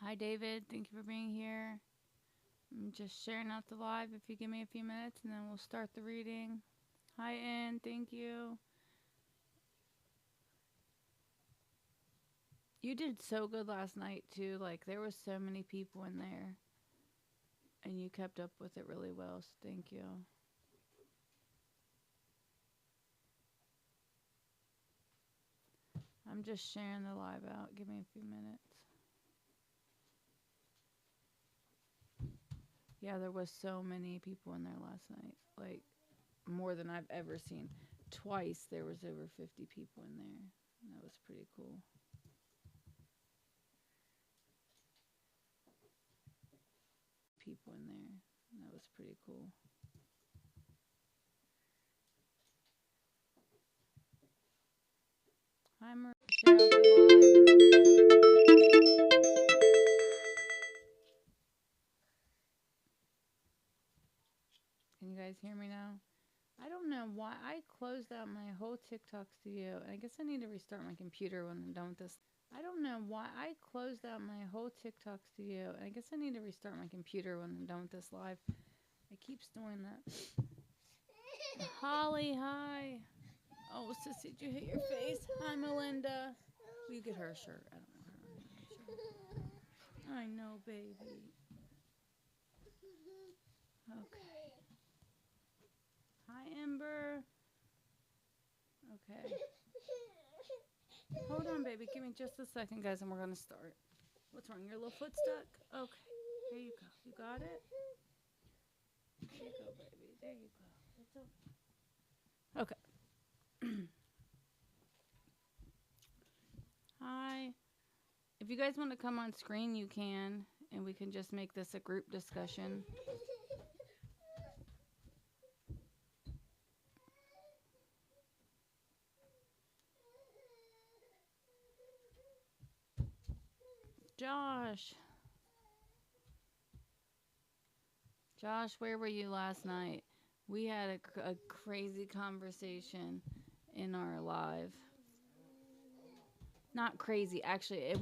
Hi, David. Thank you for being here. I'm just sharing out the live if you give me a few minutes and then we'll start the reading. Hi, Ann. Thank you. You did so good last night, too. Like, there was so many people in there and you kept up with it really well. So, thank you. I'm just sharing the live out. Give me a few minutes. Yeah, there was so many people in there last night. Like, more than I've ever seen. Twice there was over 50 people in there. That was pretty cool. People in there. That was pretty cool. Hi, Marisha. Can you guys hear me now? I don't know why I closed out my whole TikTok studio. I guess I need to restart my computer when I'm done with this. I don't know why I closed out my whole TikTok studio. I guess I need to restart my computer when I'm done with this live. It keeps doing that. Holly, hi. Oh, Sissy, did you hit your face? Hi, Melinda. Will you get her a shirt? I don't want her on her shirt. I know, baby. Okay. Hi, Ember. Okay. Hold on, baby. Give me just a second, guys, and we're going to start. What's wrong? Your little foot stuck? Okay. Here you go. You got it? There you go, baby. There you go. It's okay. Okay. Hi. If you guys want to come on screen, you can, and we can just make this a group discussion. Josh. Josh, where were you last night? We had a crazy conversation in our live. Not crazy, actually.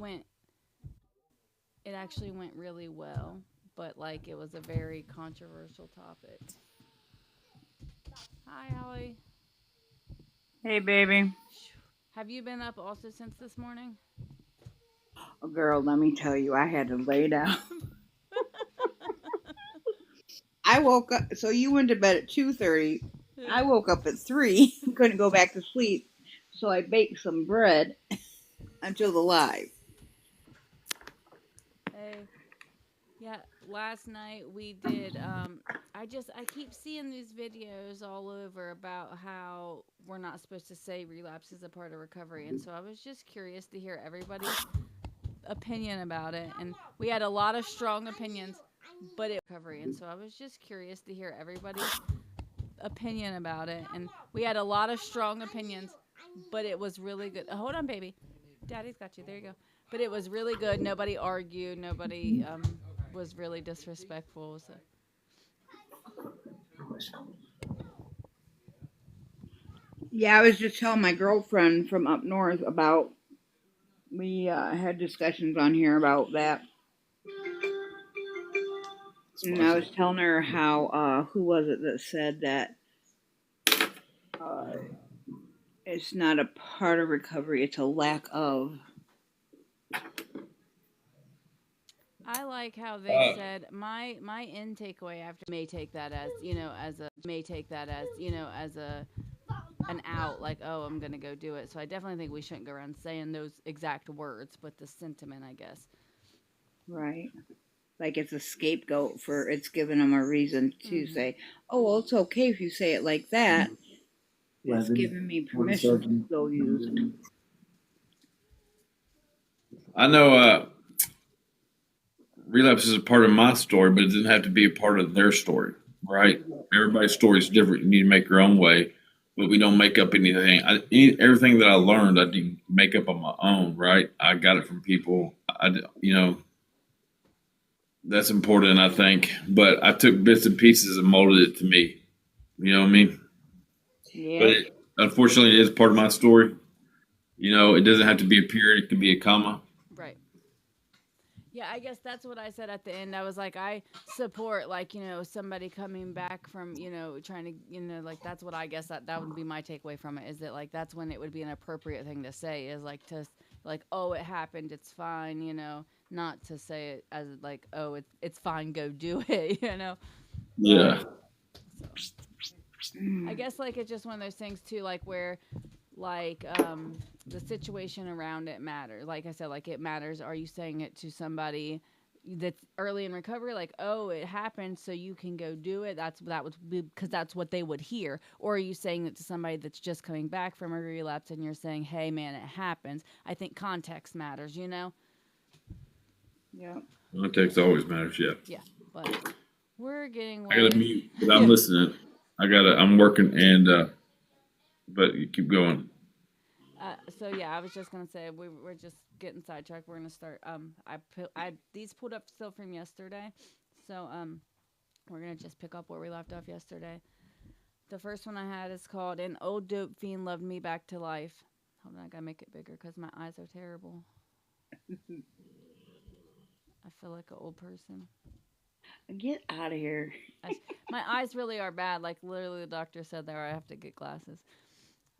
It actually went really well, but like it was a very controversial topic. Hi, Holly. Hey, baby. Have you been up also since this morning? Oh, girl, let me tell you, I had to lay down. I woke up. So you went to bed at 2:30. I woke up at 3. Couldn't go back to sleep, so I baked some bread until the live. Hey. Yeah, last night we did I keep seeing these videos all over about how we're not supposed to say relapse is a part of recovery, and so I was just curious to hear everybody's opinion about it, and we had a lot of strong opinions, but it recovery, and so I was just curious to hear everybody's opinion about it, and we had a lot of strong opinions, but it was really good. Hold on, baby. Daddy's got you. There you go. But it was really good. Nobody argued. Nobody was really disrespectful. So. Yeah, I was just telling my girlfriend from up north about. We had discussions on here about that. And I was telling her how, who was it that said that uh, it's not a part of recovery, it's a lack of. I like how they said my end takeaway after may take that as as a an out, like, oh, I'm gonna go do it. So I definitely think we shouldn't go around saying those exact words, but the sentiment, I guess. Right. Like it's a scapegoat for it's giving them a reason to say, oh, well, it's okay if you say it like that. It's giving me permission to go use it. I know relapse is a part of my story, but it doesn't have to be a part of their story, right? Everybody's story is different. You need to make your own way, but we don't make up anything. Everything that I learned, I didn't make up on my own, right? I got it from people. That's important, I think. But I took bits and pieces and molded it to me. You know what I mean? Yeah. But unfortunately, it is part of my story. It doesn't have to be a period. It can be a comma. Right. Yeah, I guess that's what I said at the end. I was like, I support, like, somebody coming back from, trying to, like, that's what I guess that would be my takeaway from it, is that, like, that's when it would be an appropriate thing to say, is like like, oh, it happened, it's fine, not to say it as like, oh, it's fine, go do it. Yeah. So I guess, like, it's just one of those things too, like, where, like, the situation around it matters. Like I said, like, it matters. Are you saying it to somebody that's early in recovery, like, oh, it happened, so you can go do it? That would be because that's what they would hear. Or are you saying it to somebody that's just coming back from a relapse, and you're saying, hey, man, it happens? I think context matters. Yeah. Context always matters. Yeah. Yeah, but we're getting I gotta way. mute, but I'm listening. I'm working, but you keep going. So yeah, I was just gonna say we're just getting sidetracked. We're gonna start. I these pulled up still from yesterday, so we're gonna just pick up where we left off yesterday. The first one I had is called "An Old Dope Fiend Loved Me Back to Life." Hold on, I gotta make it bigger because my eyes are terrible. I feel like an old person. Get out of here. My eyes really are bad. Like, literally, the doctor said there I have to get glasses.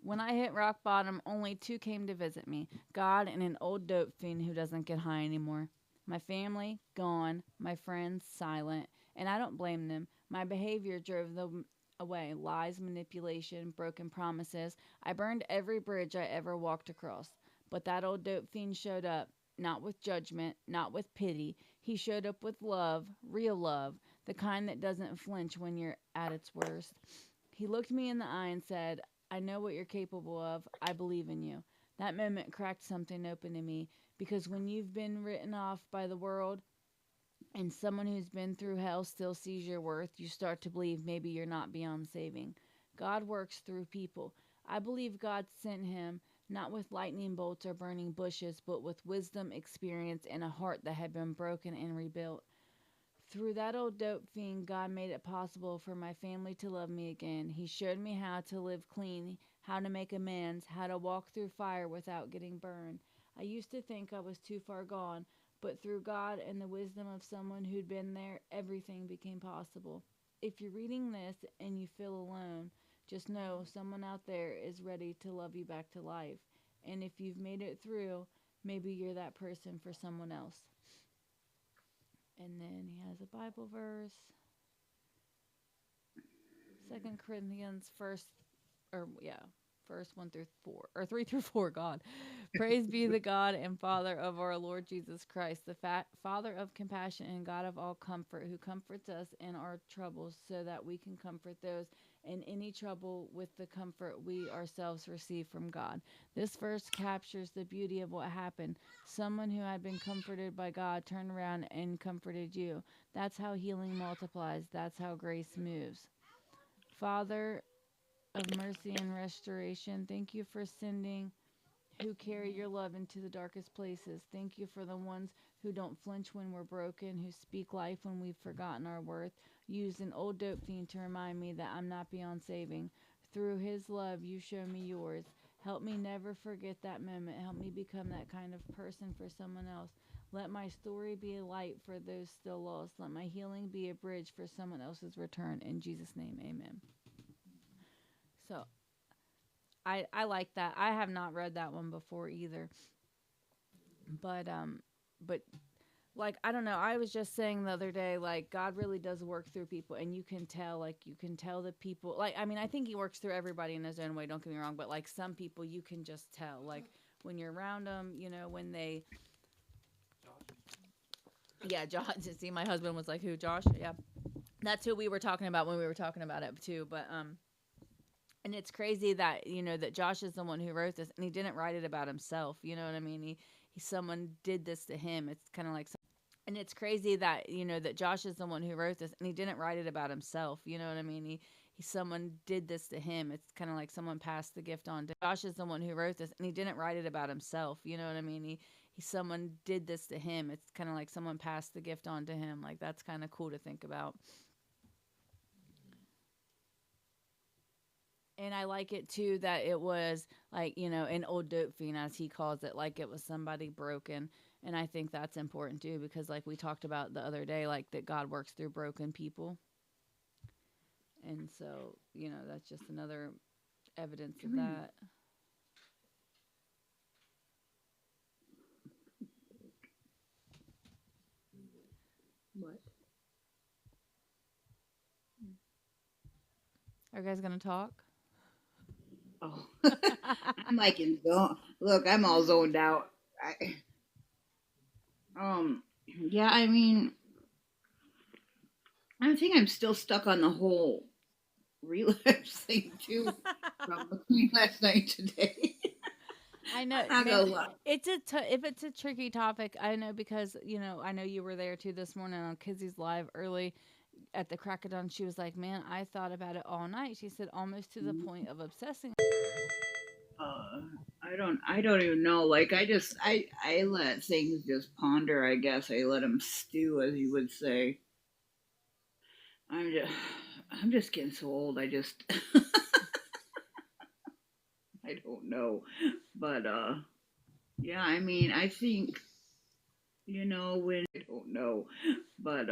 When I hit rock bottom, only two came to visit me: God and an old dope fiend who doesn't get high anymore. My family, gone. My friends, silent. And I don't blame them. My behavior drove them away: lies, manipulation, broken promises. I burned every bridge I ever walked across. But that old dope fiend showed up, not with judgment, not with pity. He showed up with love, real love, the kind that doesn't flinch when you're at its worst. He looked me in the eye and said, I know what you're capable of. I believe in you. That moment cracked something open in me, because when you've been written off by the world and someone who's been through hell still sees your worth, you start to believe maybe you're not beyond saving. God works through people. I believe God sent him not with lightning bolts or burning bushes, but with wisdom, experience, and a heart that had been broken and rebuilt. Through that old dope fiend, God made it possible for my family to love me again. He showed me how to live clean, how to make amends, how to walk through fire without getting burned. I used to think I was too far gone, but through God and the wisdom of someone who'd been there, everything became possible. If you're reading this and you feel alone, just know someone out there is ready to love you back to life. And if you've made it through, maybe you're that person for someone else. And then he has a Bible verse. 2 Corinthians first 1 through 4, or 3 through 4. God, praise be the God and Father of our Lord Jesus Christ, the Father of compassion and God of all comfort, who comforts us in our troubles, so that we can comfort those in any trouble with the comfort we ourselves receive from God. This verse captures the beauty of what happened. Someone who had been comforted by God turned around and comforted you. That's how healing multiplies. That's how grace moves. Father of mercy and restoration, thank you for sending who carry your love into the darkest places. Thank you for the ones who don't flinch when we're broken, who speak life when we've forgotten our worth. Use an old dope fiend to remind me that I'm not beyond saving. Through his love, you show me yours. Help me never forget that moment. Help me become that kind of person for someone else. Let my story be a light for those still lost. Let my healing be a bridge for someone else's return. In Jesus' name, amen. So I like that. I have not read that one before either. But like, I don't know. I was just saying the other day, like, God really does work through people, and you can tell, the people, like, I mean, I think he works through everybody in his own way, don't get me wrong, but like some people you can just tell, like, when you're around them, when they, yeah, Josh, see, my husband was like, who, Josh? Yeah. That's who we were talking about when we were talking about it too, but and it's crazy that that Josh is the one who wrote this, and he didn't write it about himself. You know what I mean? He someone did this to him. It's kind of like, and it's crazy that that Josh is the one who wrote this, and he didn't write it about himself. You know what I mean? He someone did this to him. It's kind of like someone passed the gift on to Josh is the one who wrote this, and he didn't write it about himself. You know what I mean? He someone did this to him. It's kind of like someone passed the gift on to him. Like, that's kind of cool to think about. And I like it too that it was like, an old dope fiend, as he calls it, like it was somebody broken. And I think that's important too, because like we talked about the other day, like that God works through broken people. And so, that's just another evidence of that. What? Are you guys going to talk? Oh, I'm like in zone. Look, I'm all zoned out. Yeah, I mean, I think I'm still stuck on the whole relapse thing too from between last night today. I know. I'm not gonna lie. If it's a tricky topic, I know because I know you were there too this morning on Kizzy's live early at the crack of dawn. She was like, "Man, I thought about it all night." She said, almost to the point of obsessing. I don't even know. Like I let things just ponder. I guess I let them stew, as you would say. I'm just getting so old. I just I don't know, but yeah. I mean, I think when I don't know, but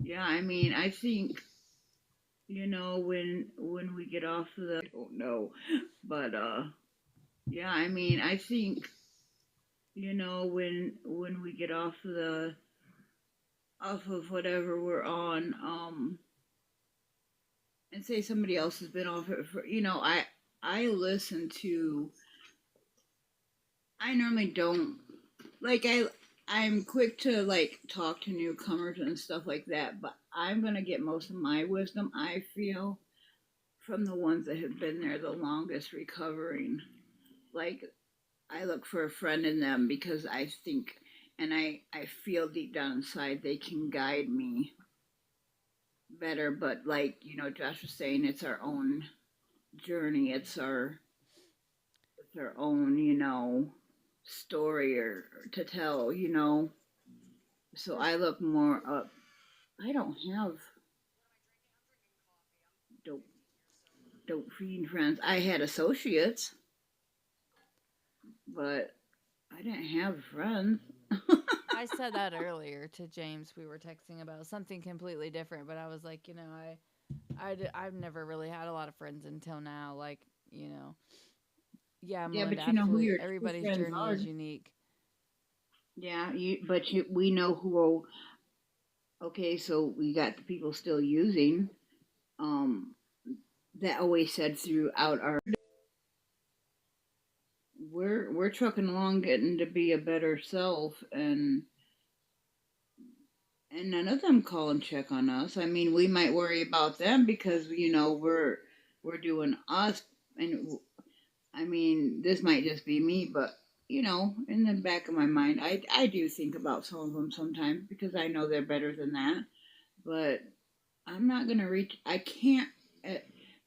yeah. I mean, I think when we get off of the I don't know, but yeah. I mean, I think when we get off of whatever we're on, and say somebody else has been off it for I listen to. I normally don't like I'm quick to like talk to newcomers and stuff like that, but I'm gonna get most of my wisdom, I feel, from the ones that have been there the longest recovering. Like I look for a friend in them because I think and I feel deep down inside they can guide me better. But like, Josh was saying, it's our own journey. It's our own, story or to tell. So I look more up. I don't have dope dope fiend friends. I had associates, but I didn't have friends. I said that earlier to James. We were texting about something completely different, but I was like, I've never really had a lot of friends until now. Like, yeah, Yeah, Melinda, but you know who absolutely. your true Everybody's friends journey are. is unique. Yeah, we know who. Okay, so we got the people still using. Um, that always said throughout our. We're trucking along, getting to be a better self, and none of them call and check on us. I mean, we might worry about them because we're doing us, and I mean, this might just be me, but in the back of my mind, I do think about some of them sometimes because I know they're better than that. But I'm not gonna reach. I can't.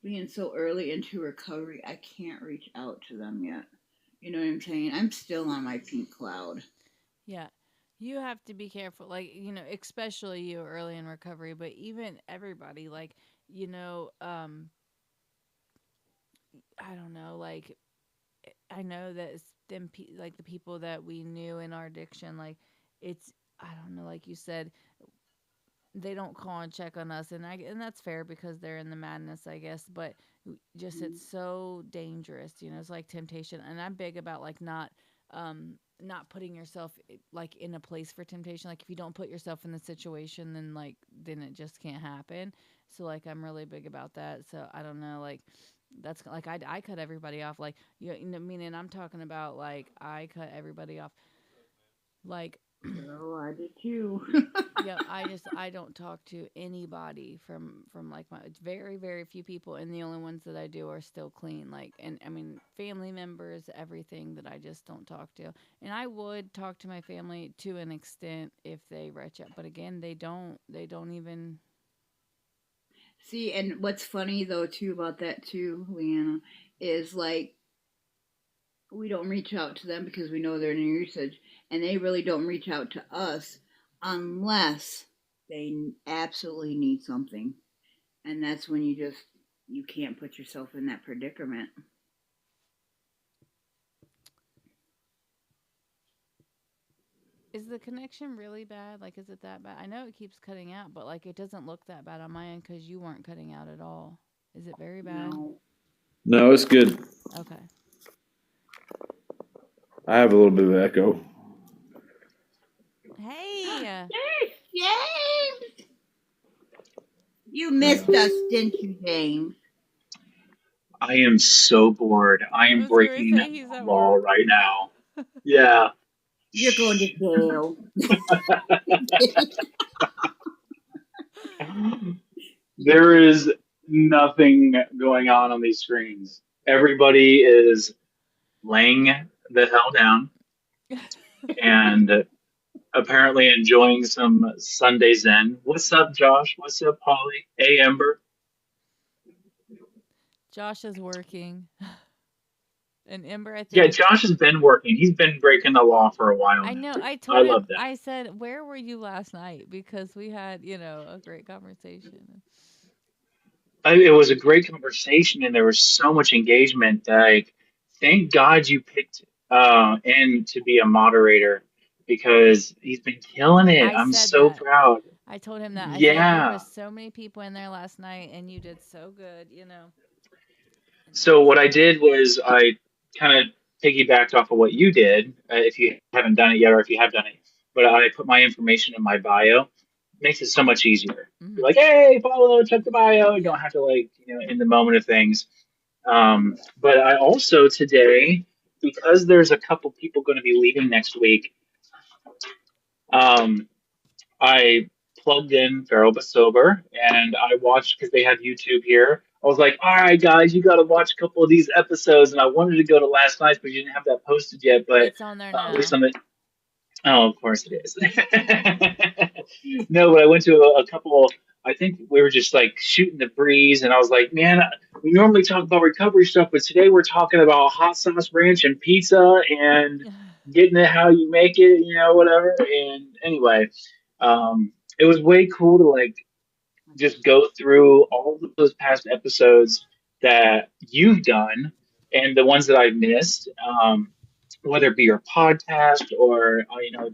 Being so early into recovery, I can't reach out to them yet. You know what I'm saying? I'm still on my pink cloud. Yeah. You have to be careful, like, especially you early in recovery, but even everybody, like, I don't know, like, I know that it's them, like the people that we knew in our addiction, like, it's, I don't know, like you said, they don't call and check on us, and that's fair because they're in the madness, I guess. But just it's so dangerous, it's like temptation, and I'm big about like not putting yourself like in a place for temptation. Like if you don't put yourself in the situation, then it just can't happen. So like I'm really big about that. So I don't know, like that's like I cut everybody off, like meaning I'm talking about like I cut everybody off, like Oh, I did too. yeah, I don't talk to anybody from like my very very few people, and the only ones that I do are still clean. Like, and I mean family members, everything that I just don't talk to. And I would talk to my family to an extent if they reach out, but again, they don't. They don't even. See, and what's funny though too about that too, Leanna, is like we don't reach out to them because we know they're in usage, and they really don't reach out to us unless they absolutely need something, and that's when you can't put yourself in that predicament. Is the connection really bad? Like, is it that bad? I know it keeps cutting out, but like, it doesn't look that bad on my end because you weren't cutting out at all. Is it very bad? No. No, it's good. Okay. I have a little bit of echo. Hey. James! You missed us, didn't you, James? I am so bored. I I am was gonna breaking say he's at law work. right now. Yeah. You're going to jail. There is nothing going on these screens. Everybody is laying the hell down and apparently enjoying some Sunday Zen. What's up, Josh? What's up, Holly? Hey, Ember. Josh is working. And Ember, I Yeah, think. Josh has been working. He's been breaking the law for a while I now. know. I I told him. love that. I said, "Where were you last night?" Because we had, a great conversation. It was a great conversation, and there was so much engagement. Like, thank God you picked in to be a moderator because he's been killing it. I I'm said so that. proud. I told him that. I said there Yeah. was so many people in there last night, and you did so good. And So what I did was I kind of piggybacked off of what you did, if you haven't done it yet, or if you have done it. But I put my information in my bio. Makes it so much easier. Mhm. You're like, hey, follow, check the bio. You don't have to in the moment of things. But I also today, because there's a couple people going to be leaving next week, I plugged in Feral but Sober and I watched because they have YouTube here. I was like, all right, guys, you got to watch a couple of these episodes. And I wanted to go to last night's, but you didn't have that posted yet. But it's on there now. at least on the. Oh, of course it is. No, but I went to a couple. I think we were just like shooting the breeze, and I was like, man, we normally talk about recovery stuff, but today we're talking about hot sauce ranch and pizza and getting it how you make it, whatever. And anyway, it was way cool to like just go through all of those past episodes that you've done and the ones that I've missed, whether it be your podcast or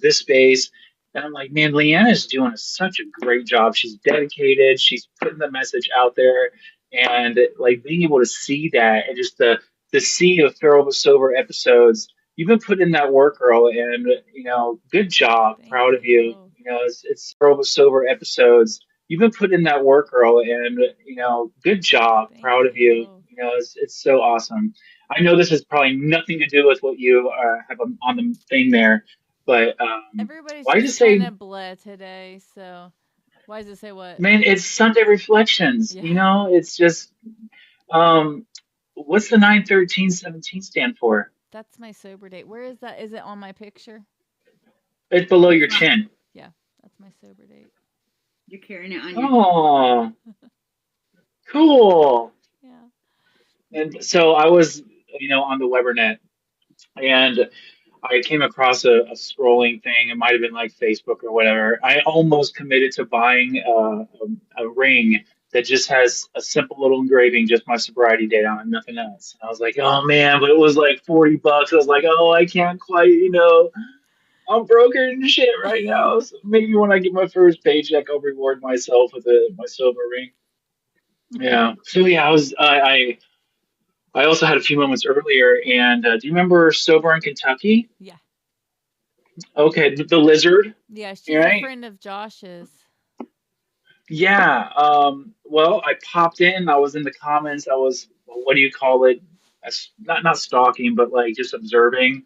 this space. And I'm like, man, Leanna's doing such a great job. She's dedicated. She's putting the message out there, and like being able to see that and just the sea of Feral but Sober episodes. You've been putting in that work, girl, and good job. Thank Proud of you. you. It's Feral but Sober episodes. You've been putting in that work, girl, and good job. Thank Proud of you. you. It's so awesome. I know this has probably nothing to do with what you have on the thing there, but Everybody's why does just it say, kind of bleh today, so why does it say what? man, it's Sunday Reflections. Yeah. It's just, what's the 9/13/17 stand for? That's my sober date. Where is that? Is it on my picture? It's below your chin. Yeah, that's my sober date. You're carrying it on your. Oh, cool. Yeah. And so I was, on the Webernet, and I came across a scrolling thing. It might have been like Facebook or whatever. I almost committed to buying a ring that just has a simple little engraving, just my sobriety date on it, nothing else. And I was like, oh man, but it was like $40. I was like, oh, I can't quite, I'm broken and shit right now. So maybe when I get my first paycheck, I'll reward myself with my silver ring. Yeah. So yeah, I also had a few moments earlier, and do you remember Sober in Kentucky? Yeah. Okay, the lizard. Yeah, she's a Right? friend of Josh's. Yeah. Well, I popped in. I was in the comments. I was, what do you call it? Not stalking, but like just observing.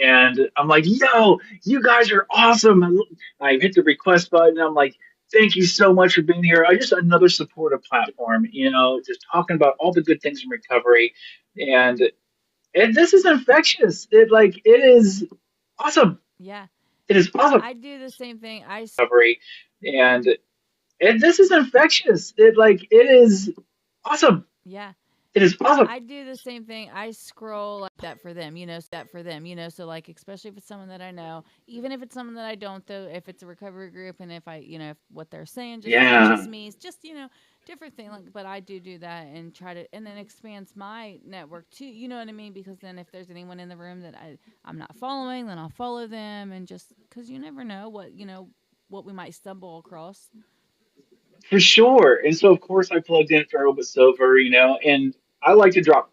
And I'm like, yo, you guys are awesome. And I hit the request button. I'm like, thank you so much for being here. I just another supportive platform, just talking about all the good things in recovery. And this is infectious. It is awesome. Yeah. It is awesome. I do the same thing. Recovery. And this is infectious. It is awesome. Yeah. It is awesome. I do the same thing. I scroll like that for them, so like, especially if it's someone that I know, even if it's someone that I don't, though, if it's a recovery group and if I, if what they're saying just Yeah. touches me, it's just, different thing. Like, but I do that and try to, and then expands my network too. You know what I mean? Because then if there's anyone in the room that I'm not following, then I'll follow them, and just because you never know what we might stumble across. For sure. And so, of course, I plugged in Feral but Sober, and I like to drop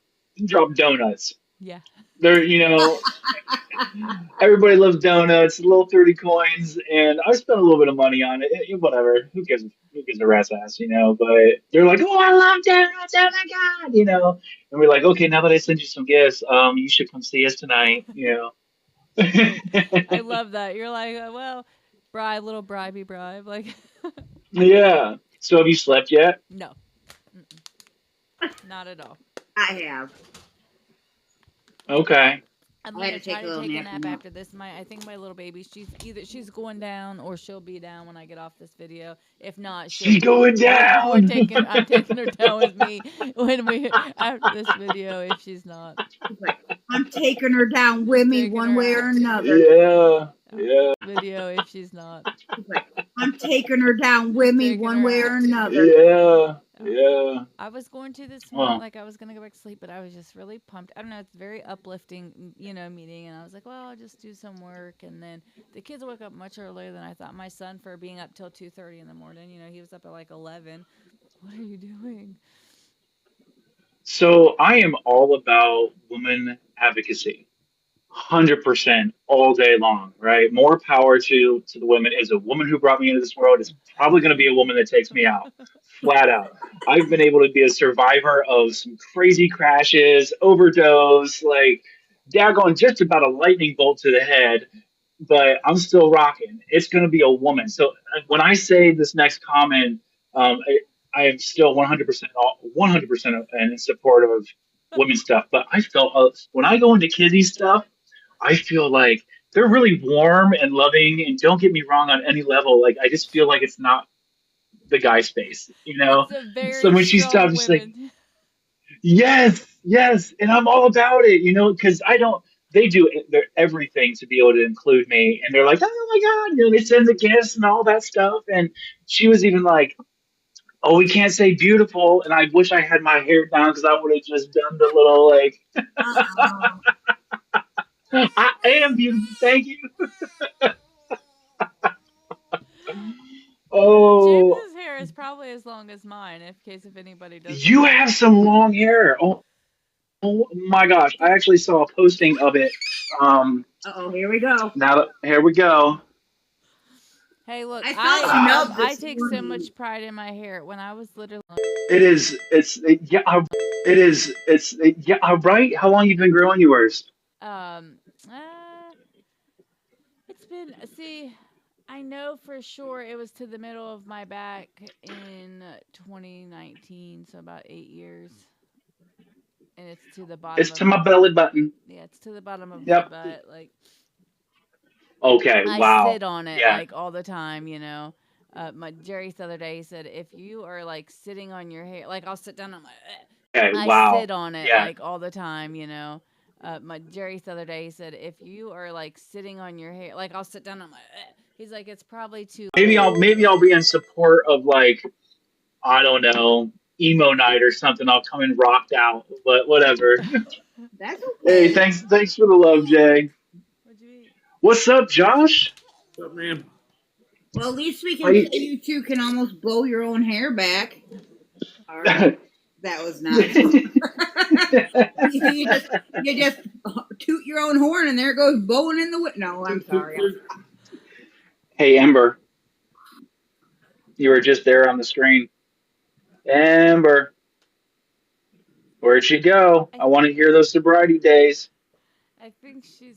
donuts. Yeah. They're, everybody loves donuts, little 30 coins, and I spent a little bit of money on it. Whatever. Who gives a rat's ass, But they're like, oh, I love donuts. Oh my God, And we're like, okay, now that I send you some gifts, you should come see us tonight, I love that. You're like, well, little bribe, like. Yeah. So have you slept yet? No. Mm-mm. Not at all. I have. Okay. I'm I had gonna to take try a to little take a nap nap now. after this. I think my little baby, she's going down, or she'll be down when I get off this video. If not, She's going down. I'm taking her down with me after this video. If she's not, I'm taking her down with me Taking one her way out. or another. Yeah. video if she's not. I'm taking her down with me Taking one her way out. or another. Yeah. I was going to this morning, Well. like I was gonna go back to sleep, but I was just really pumped. I don't know, it's very uplifting, meeting, and I was like, well, I'll just do some work. And then the kids woke up much earlier than I thought. My son, for being up till 2:30 in the morning, he was up at like 11. What are you doing? So I am all about women advocacy. 100% all day long, right? More power to the women. As a woman who brought me into this world, is probably going to be a woman that takes me out, flat out. I've been able to be a survivor of some crazy crashes, overdose, like daggone just about a lightning bolt to the head, but I'm still rocking. It's going to be a woman. So when I say this next comment, I am still 100% in support of women's stuff. But I felt when I go into Kizzy's stuff, I feel like they're really warm and loving, and don't get me wrong on any level. Like I just feel like it's not the guy space, It's a very So when she strong stopped, she's like, women. yes, and I'm all about it, because I don't. They do their everything to be able to include me, and they're like, oh my God, they send the gifts and all that stuff. And she was even like, oh, we can't say beautiful, and I wish I had my hair down because I would have just done the little like. I am beautiful. Thank you. Oh, James's hair is probably as long as mine, in case if anybody doesn't you know. have some long hair. Oh my gosh. I actually saw a posting of it. Here we go. Here we go. Hey, look, I felt numb I this take so morning. much pride in my hair. When I was literally, Right? How long you been growing yours? it's been, I know for sure it was to the middle of my back in 2019, so about 8 years. And it's to the bottom. It's to my belly button. Yeah, it's to the bottom of Yep. my butt. Like, Okay, I wow. sit on it Yeah. like all the time, my Jerry the other day, he said, if you are like sitting on your hair, like I'll sit down, I'm like, Okay, I wow. sit on it Yeah. like all the time, my Jerry the other day, he said, if you are like sitting on your hair, like I'll sit down, I'm like, he's like, it's probably too. Maybe I'll be in support of like, I don't know, emo night or something. I'll come in rocked out, but whatever. That's okay. Hey, thanks for the love, Jay. What'd you eat? What's up, Josh? What's up, man? Well, at least we can say you two can almost blow your own hair back. All right. That was nice. you just toot your own horn, and there it goes blowing in the wind. No, I'm sorry. Hey, Ember. You were just there on the screen. Ember. Where'd she go? I want to hear those sobriety days. I think she's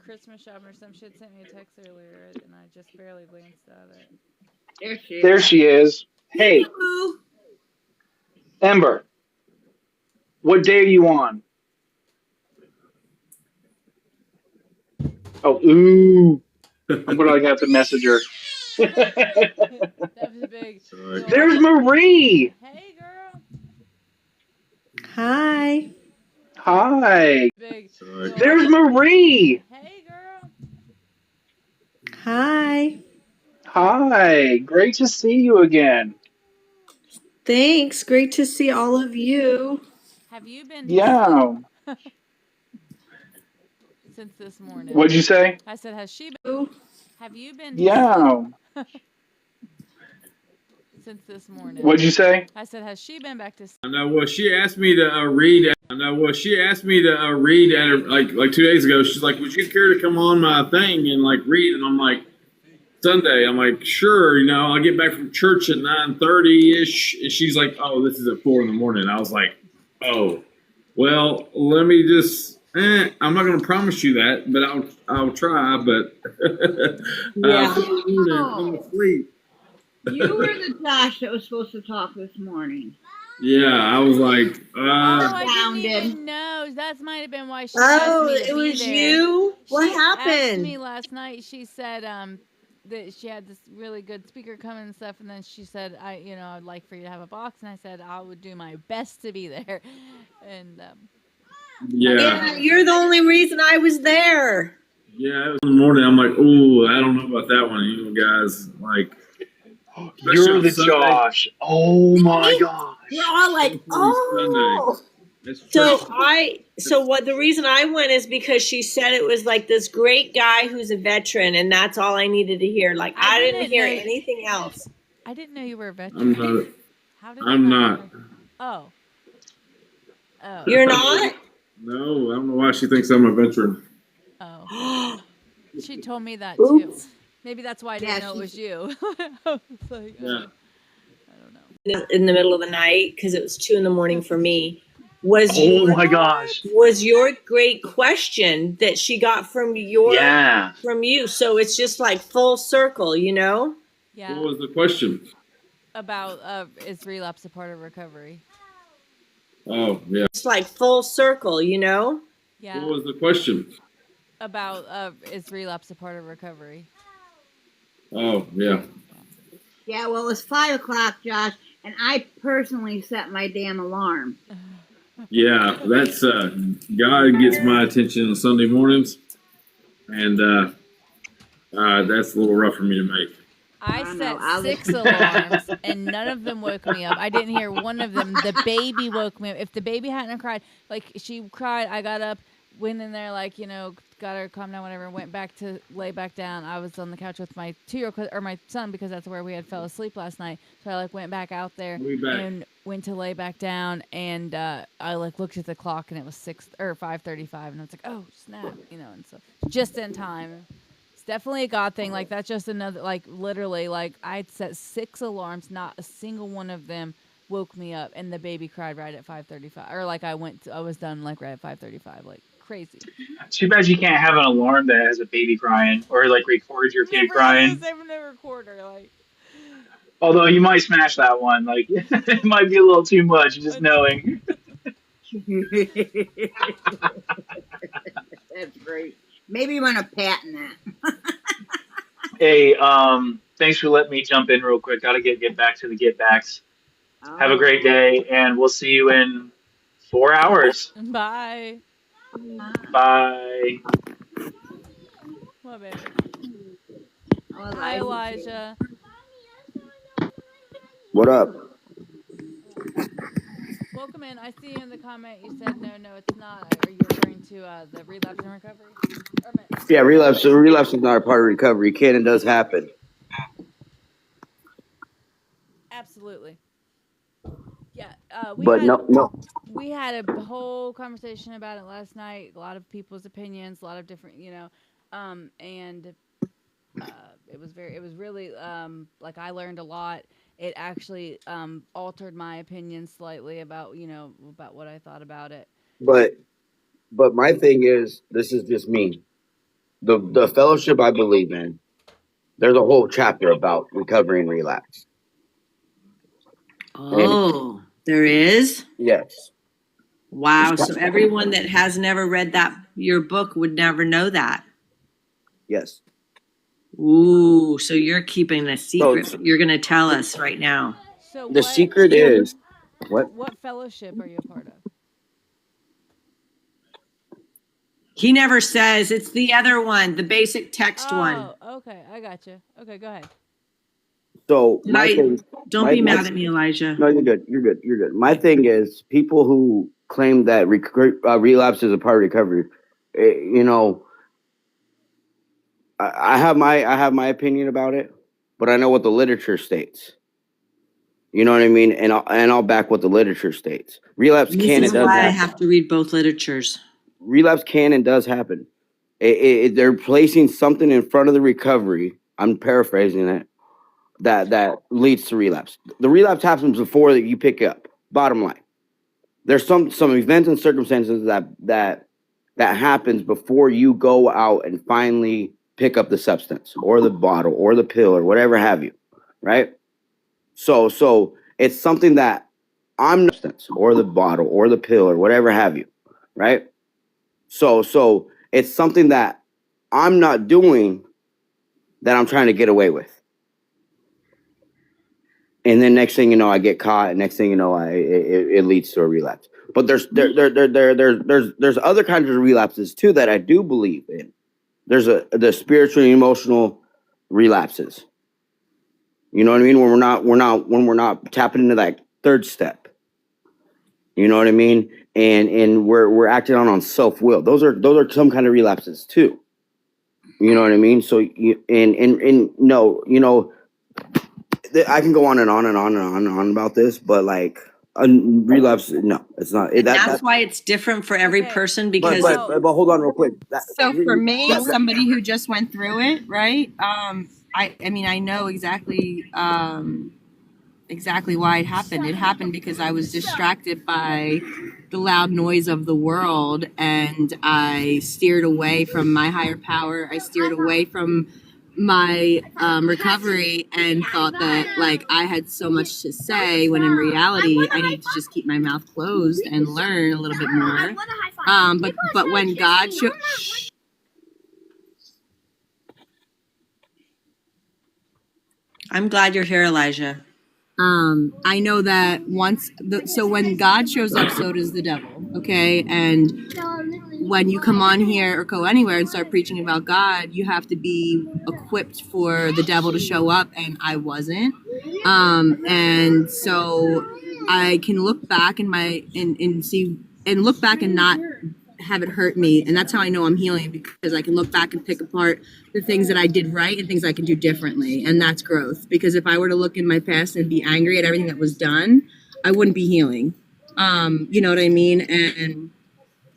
Christmas shopping or some shit. Sent me a text earlier, and I just barely glanced at it. There she is. Hey, Hello. Ember. What day are you on? Oh, ooh. I'm going to have to message her. That was big. Sorry. There's Marie. Hey, girl. Hi. Hi. Big. Sorry. There's Marie. Hey, girl. Hi. Hi. Great to see you again. Thanks. Great to see all of you. Have you been to Yeah. sleep since this morning? What'd you say? I said, has she been? Ooh. Have you been to Yeah. sleep since this morning? What'd you say? I said, has she been back to sleep? I know. Well, she asked me to read. I know. Well, she asked me to read at her, like 2 days ago. She's like, "Would you care to come on my thing and like read?" And I'm like, "Sunday." I'm like, "Sure." You know, I'll get back from church at 9:30 ish. And she's like, "Oh, this is at 4 in the morning." I was like, "Oh, well, let me just." I'm not going to promise you that, but I'll try. But Yeah. 4 in the morning, I'm asleep. You were the Josh that was supposed to talk this morning. Yeah, I was like, Oh, I didn't Astounded. even know. That might have been why she asked Oh, me to it be was there. you? What She asked happened? me last night. She said that she had this really good speaker coming and stuff, and then she said, I'd like for you to have a box, and I said I would do my best to be there, and yeah. Yeah, you're the only reason I was there. Yeah, it was in the morning. I'm like, ooh, I don't know about that one. You know, guys, like, especially You're on the Sunday. Josh. Oh my gosh. We're all like, Especially oh. Sunday. It's So church. what the reason I went is because she said it was like this great guy who's a veteran, and that's all I needed to hear. Like I didn't hear know- anything else. I didn't know you were a I'm veteran. not. How did I'm I not. Oh. Oh. You're not? No, I don't know why she thinks I'm a veteran. Oh. She told me that too. Oops. Maybe that's why I didn't Yeah, know it was you. I was like, Yeah. I don't know. In the middle of the night because it was 2 a.m. for me. Was Oh my gosh. your great question that she got from Yeah. you? So it's just like full circle, you know? Yeah. What was the question? About is relapse a part of recovery? Oh, yeah. It's like full circle, you know? Yeah. What was the question? About is relapse a part of recovery? Oh, yeah. Yeah, well, it was 5 o'clock, Josh, and I personally set my damn alarm. Yeah, that's God gets my attention on Sunday mornings, and that's a little rough for me to make. I I set know, I was- 6 alarms and none of them woke me up. I didn't hear one of them. The baby woke me up. If the baby hadn't cried, like she cried, I got up, went in there, like, got her calm down, whatever, went back to lay back down. I was on the couch with my 2-year-old or my son because that's where we had fell asleep last night. So I went back out there and went to lay back down, and I looked at the clock and it was 5:35, and I was like, oh snap, and so just in time. Definitely a God thing. Like that's just another, like literally, like I'd set 6 alarms, not a single one of them woke me up, and the baby cried right at 5:35, or like I was done like right at 5:35, like crazy. Too bad you can't have an alarm that has a baby crying or like record your kid crying. Never recorder, like. Although you might smash that one, like it might be a little too much. Just knowing. That's great. Maybe you want to patent that. Hey, thanks for letting me jump in real quick. Got to get back to the get backs. Have a great day, and we'll see you in 4 hours. Bye. Bye. What, baby? Oh, Hi, Elijah. What up? Welcome in. I see you in the comment. You said no, it's not. Are you referring to the relapse and recovery? Yeah, relapse. So relapse is not a part of recovery. Can and does happen. Absolutely. Yeah. We had a whole conversation about it last night. A lot of people's opinions, a lot of different, and it was really like I learned a lot. It actually altered my opinion slightly about what I thought about it. But my thing is, this is just me. The fellowship I believe in, there's a whole chapter about recovery and relapse. Oh, there is? Yes. Wow. So everyone that has never read your book would never know that. Yes. Ooh, so you're keeping a secret. You're going to tell us right now. So The secret is what? What fellowship are you a part of? He never says. It's the other one, the basic text one. Oh, okay. I got you. Okay, go ahead. So Did my I- thing, Don't my- be my- mad at me, Elijah. no, you're good. You're good. You're good. My thing is people who claim that relapse is a part of recovery. You know, I have my opinion about it, but I know what the literature states. You know what I mean? And I'll back what the literature states. Relapse This can is and does why I happen. have to read both literatures. Relapse can and does happen. They're placing something in front of the recovery. I'm paraphrasing it. That leads to relapse. The relapse happens before that you pick up. Bottom line, there's some events and circumstances that happens before you go out and finally pick up the substance or the bottle or the pill or whatever have you, right? So it's something that I'm not or the bottle or the pill or whatever have you, right? So it's something that I'm not doing that I'm trying to get away with. And then next thing you know, I get caught, and next thing you know, it leads to a relapse. But there's other kinds of relapses too that I do believe in. There's the spiritual and emotional relapses. You know what I mean? When we're not tapping into that third step. You know what I mean? And we're acting on self-will. Those are some kind of relapses too. You know what I mean? So no, you know, I can go on and on and on and on and on about this, but like relapse, no, it's not. That's why it's different for every Okay. person because But hold on real quick. So for me, somebody who just went through it, right? I mean, I know exactly why it happened. It happened because I was distracted by the loud noise of the world, and I steered away from my higher power. I steered away from my recovery and thought that like I had so much to say when in reality I need to just keep my mouth closed and learn a little bit more. But when God showed. I'm glad you're here, Elijah. I know that so when God shows up, so does the devil. Okay. And when you come on here or go anywhere and start preaching about God, you have to be equipped for the devil to show up. And I wasn't. And so I can look back and look back and not have it hurt me. And that's how I know I'm healing, because I can look back and pick apart the things that I did right and things I can do differently. And that's growth. Because if I were to look in my past and be angry at everything that was done, I wouldn't be healing. You know what I mean? And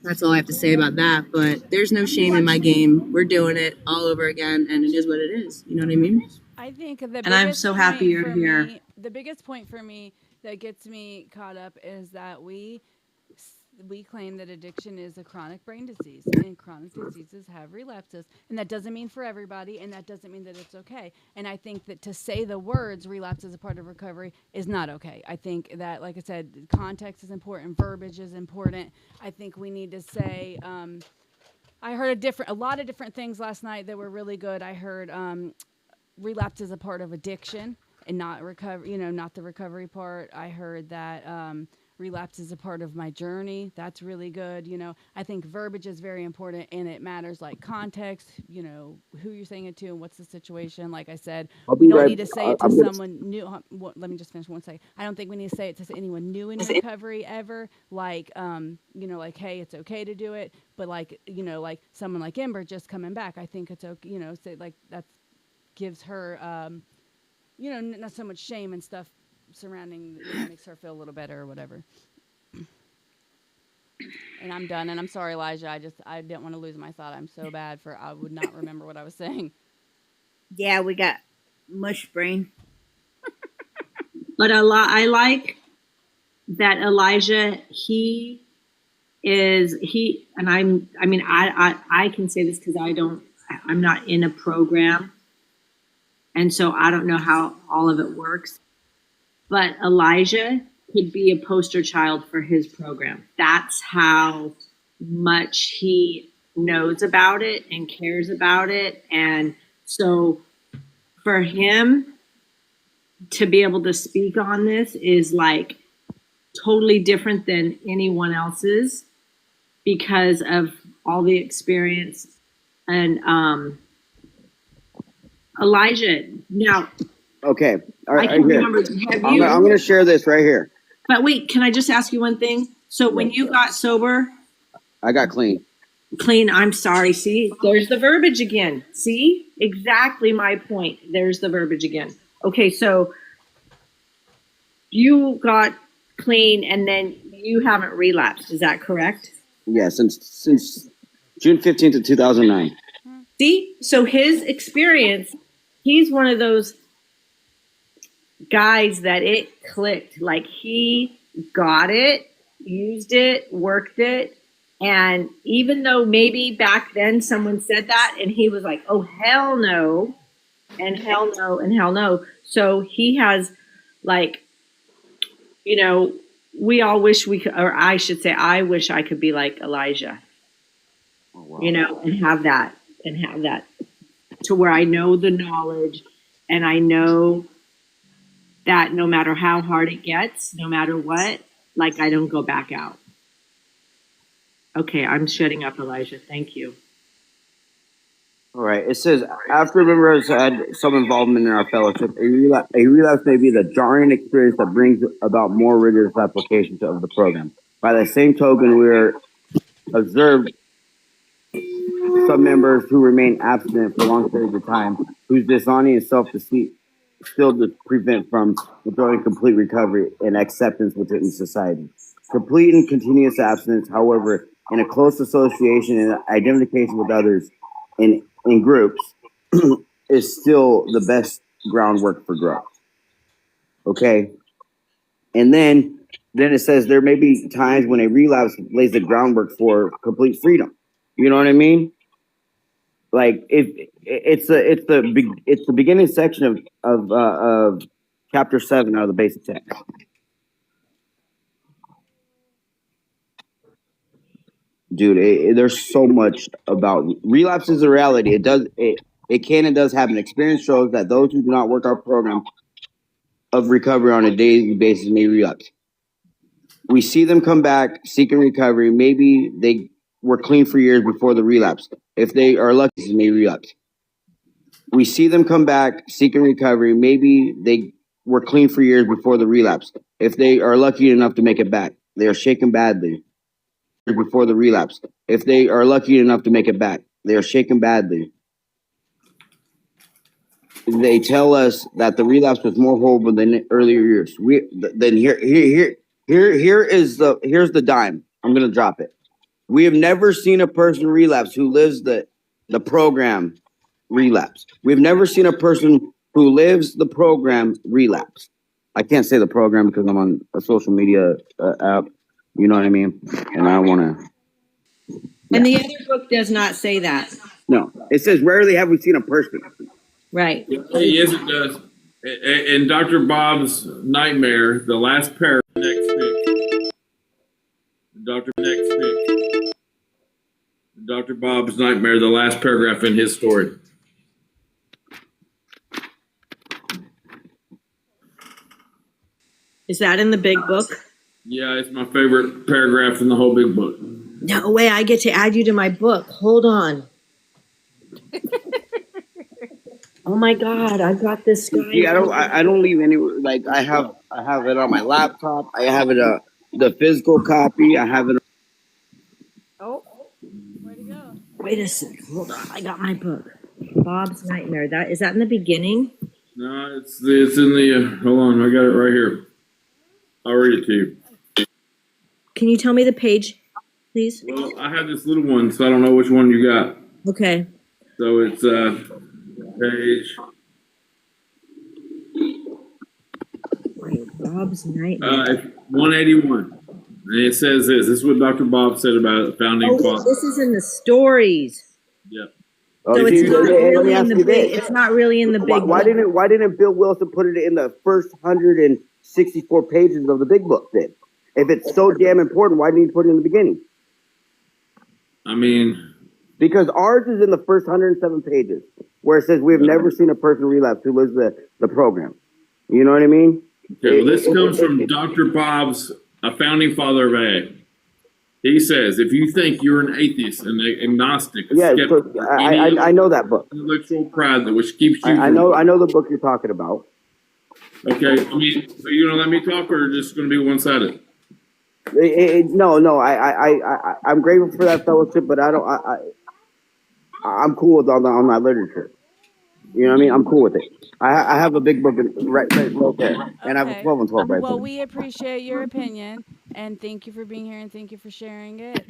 that's all I have to say about that. But there's no shame in my game. We're doing it all over again, and it is what it is. You know what I mean? I think And I'm so happy you're here. The biggest point for me that gets me caught up is that we claim that addiction is a chronic brain disease, and chronic diseases have relapses, and that doesn't mean for everybody, and that doesn't mean that it's okay. And I think that to say the words relapse is a part of recovery is not okay. I think that, like I said, context is important, verbiage is important. I think we need to say, I heard a lot of different things last night that were really good. I heard relapse is a part of addiction and not recovery, not the recovery part. I heard that relapse is a part of my journey. That's really good. I think verbiage is very important, and it matters, like context, who you're saying it to and what's the situation. Like I said, we don't need to say it to someone new. Let me just finish one second. I don't think we need to say it to anyone new in recovery ever. Like, like, hey, it's okay to do it. But like, like someone like Amber just coming back, I think it's okay, say like that gives her, not so much shame and stuff surrounding, makes her feel a little better or whatever. And I'm done. And I'm sorry, Elijah. I didn't want to lose my thought. I'm so bad I would not remember what I was saying. Yeah, we got mush brain. But I like that Elijah, I can say this because I'm not in a program. And so I don't know how all of it works. But Elijah could be a poster child for his program. That's how much he knows about it and cares about it. And so for him to be able to speak on this is like totally different than anyone else's because of all the experience. And Elijah, now Okay. All I right. can Here. remember, I'm going to share this right here. but wait, can I just ask you one thing? So when you got sober, I got clean. I'm sorry. See, there's the verbiage again. See, exactly my point. There's the verbiage again. Okay, so you got clean and then you haven't relapsed. Is that correct? Yeah, since June 15th of 2009. See, so his experience, he's one of those guys that it clicked. Like he got it, used it, worked it. And even though maybe back then someone said that and he was like, oh, hell no, and hell no, and hell no. So he has like, you know, we all wish we could, or I should say, I wish I could be like Elijah, Oh, wow. you know, and have that to where I know the knowledge and I know that no matter how hard it gets, no matter what, like I don't go back out. Okay, I'm shutting up, Elijah. Thank you. All right. It says, after a member has had some involvement in our fellowship, a relapse may be the jarring experience that brings about more rigorous application of the program. By the same token, we are observed some members who remain abstinent for long periods of time, whose dishonesty and self-deceit still to prevent from enjoying complete recovery and acceptance within society. Complete and continuous abstinence, however, in a close association and identification with others in groups is still the best groundwork for growth. Okay? And then it says there may be times when a relapse lays the groundwork for complete freedom. You know what I mean? Like it's the beginning section of chapter 7 out of the basic text. Dude, there's so much about relapse is a reality. It can and does happen. Experience shows that those who do not work our program of recovery on a daily basis may relapse. We see them come back seeking recovery. Maybe they were clean for years before the relapse. If they are lucky, they may relapse. We see them come back seeking recovery. Maybe they were clean for years before the relapse. If they are lucky enough to make it back, they are shaken badly before the relapse. If they are lucky enough to make it back, they are shaken badly. They tell us that the relapse was more horrible than earlier years. Here's the dime. I'm gonna drop it. We have never seen a person relapse who lives the program relapse. We've never seen a person who lives the program relapse. I can't say the program because I'm on a social media app. You know what I mean? And I don't want to. And the other book does not say that. No, it says rarely have we seen a person. Right. Yes, it does. In Dr. Bob's Nightmare, the last paragraph, next pick. Dr. Bob's Nightmare, the last paragraph in his story. Is that in the big book? Yeah, it's my favorite paragraph in the whole big book. No way, I get to add you to my book. Hold on. Oh my God, I've got this guy. Yeah, I don't leave anywhere. Like I have it on my laptop. I have it the physical copy. I have it. Oh, where'd it go? Wait a second. Hold on. I got my book. Bob's Nightmare. Is that in the beginning? No, it's in the. Hold on, I got it right here. I'll read it to you. Can you tell me the page, please? Well, I have this little one, so I don't know which one you got. Okay. So it's page. Wait, Bob's Nightmare. It's 181. And it says this. This is what Dr. Bob said about the founding father. This is in the stories. Yep. Oh, So it's not let really me in ask the you big. this. It's not really in the big. Why book. didn't Bill Wilson put it in the first 164 pages of the big book then? If it's so damn important, why didn't he put it in the beginning? I mean, Because ours is in the first 107 pages, where it says we've never seen a person relapse who lives the program. You know what I mean? okay, well, this comes from Dr. Bob's, a founding father of AA. He says, if you think you're an atheist, an agnostic, a Yeah, skeptic, so or any I know that book. intellectual pride that which keeps you. I know the book you're talking about. Okay, I mean, so you gonna let me talk, or just gonna be one sided? No, I'm grateful for that fellowship, but I'm cool with all on that literature. You know what I mean? I'm cool with it. I have a big book right there, and I have a Okay. 12 and 12 right Well, there. we appreciate your opinion, and thank you for being here, and thank you for sharing it.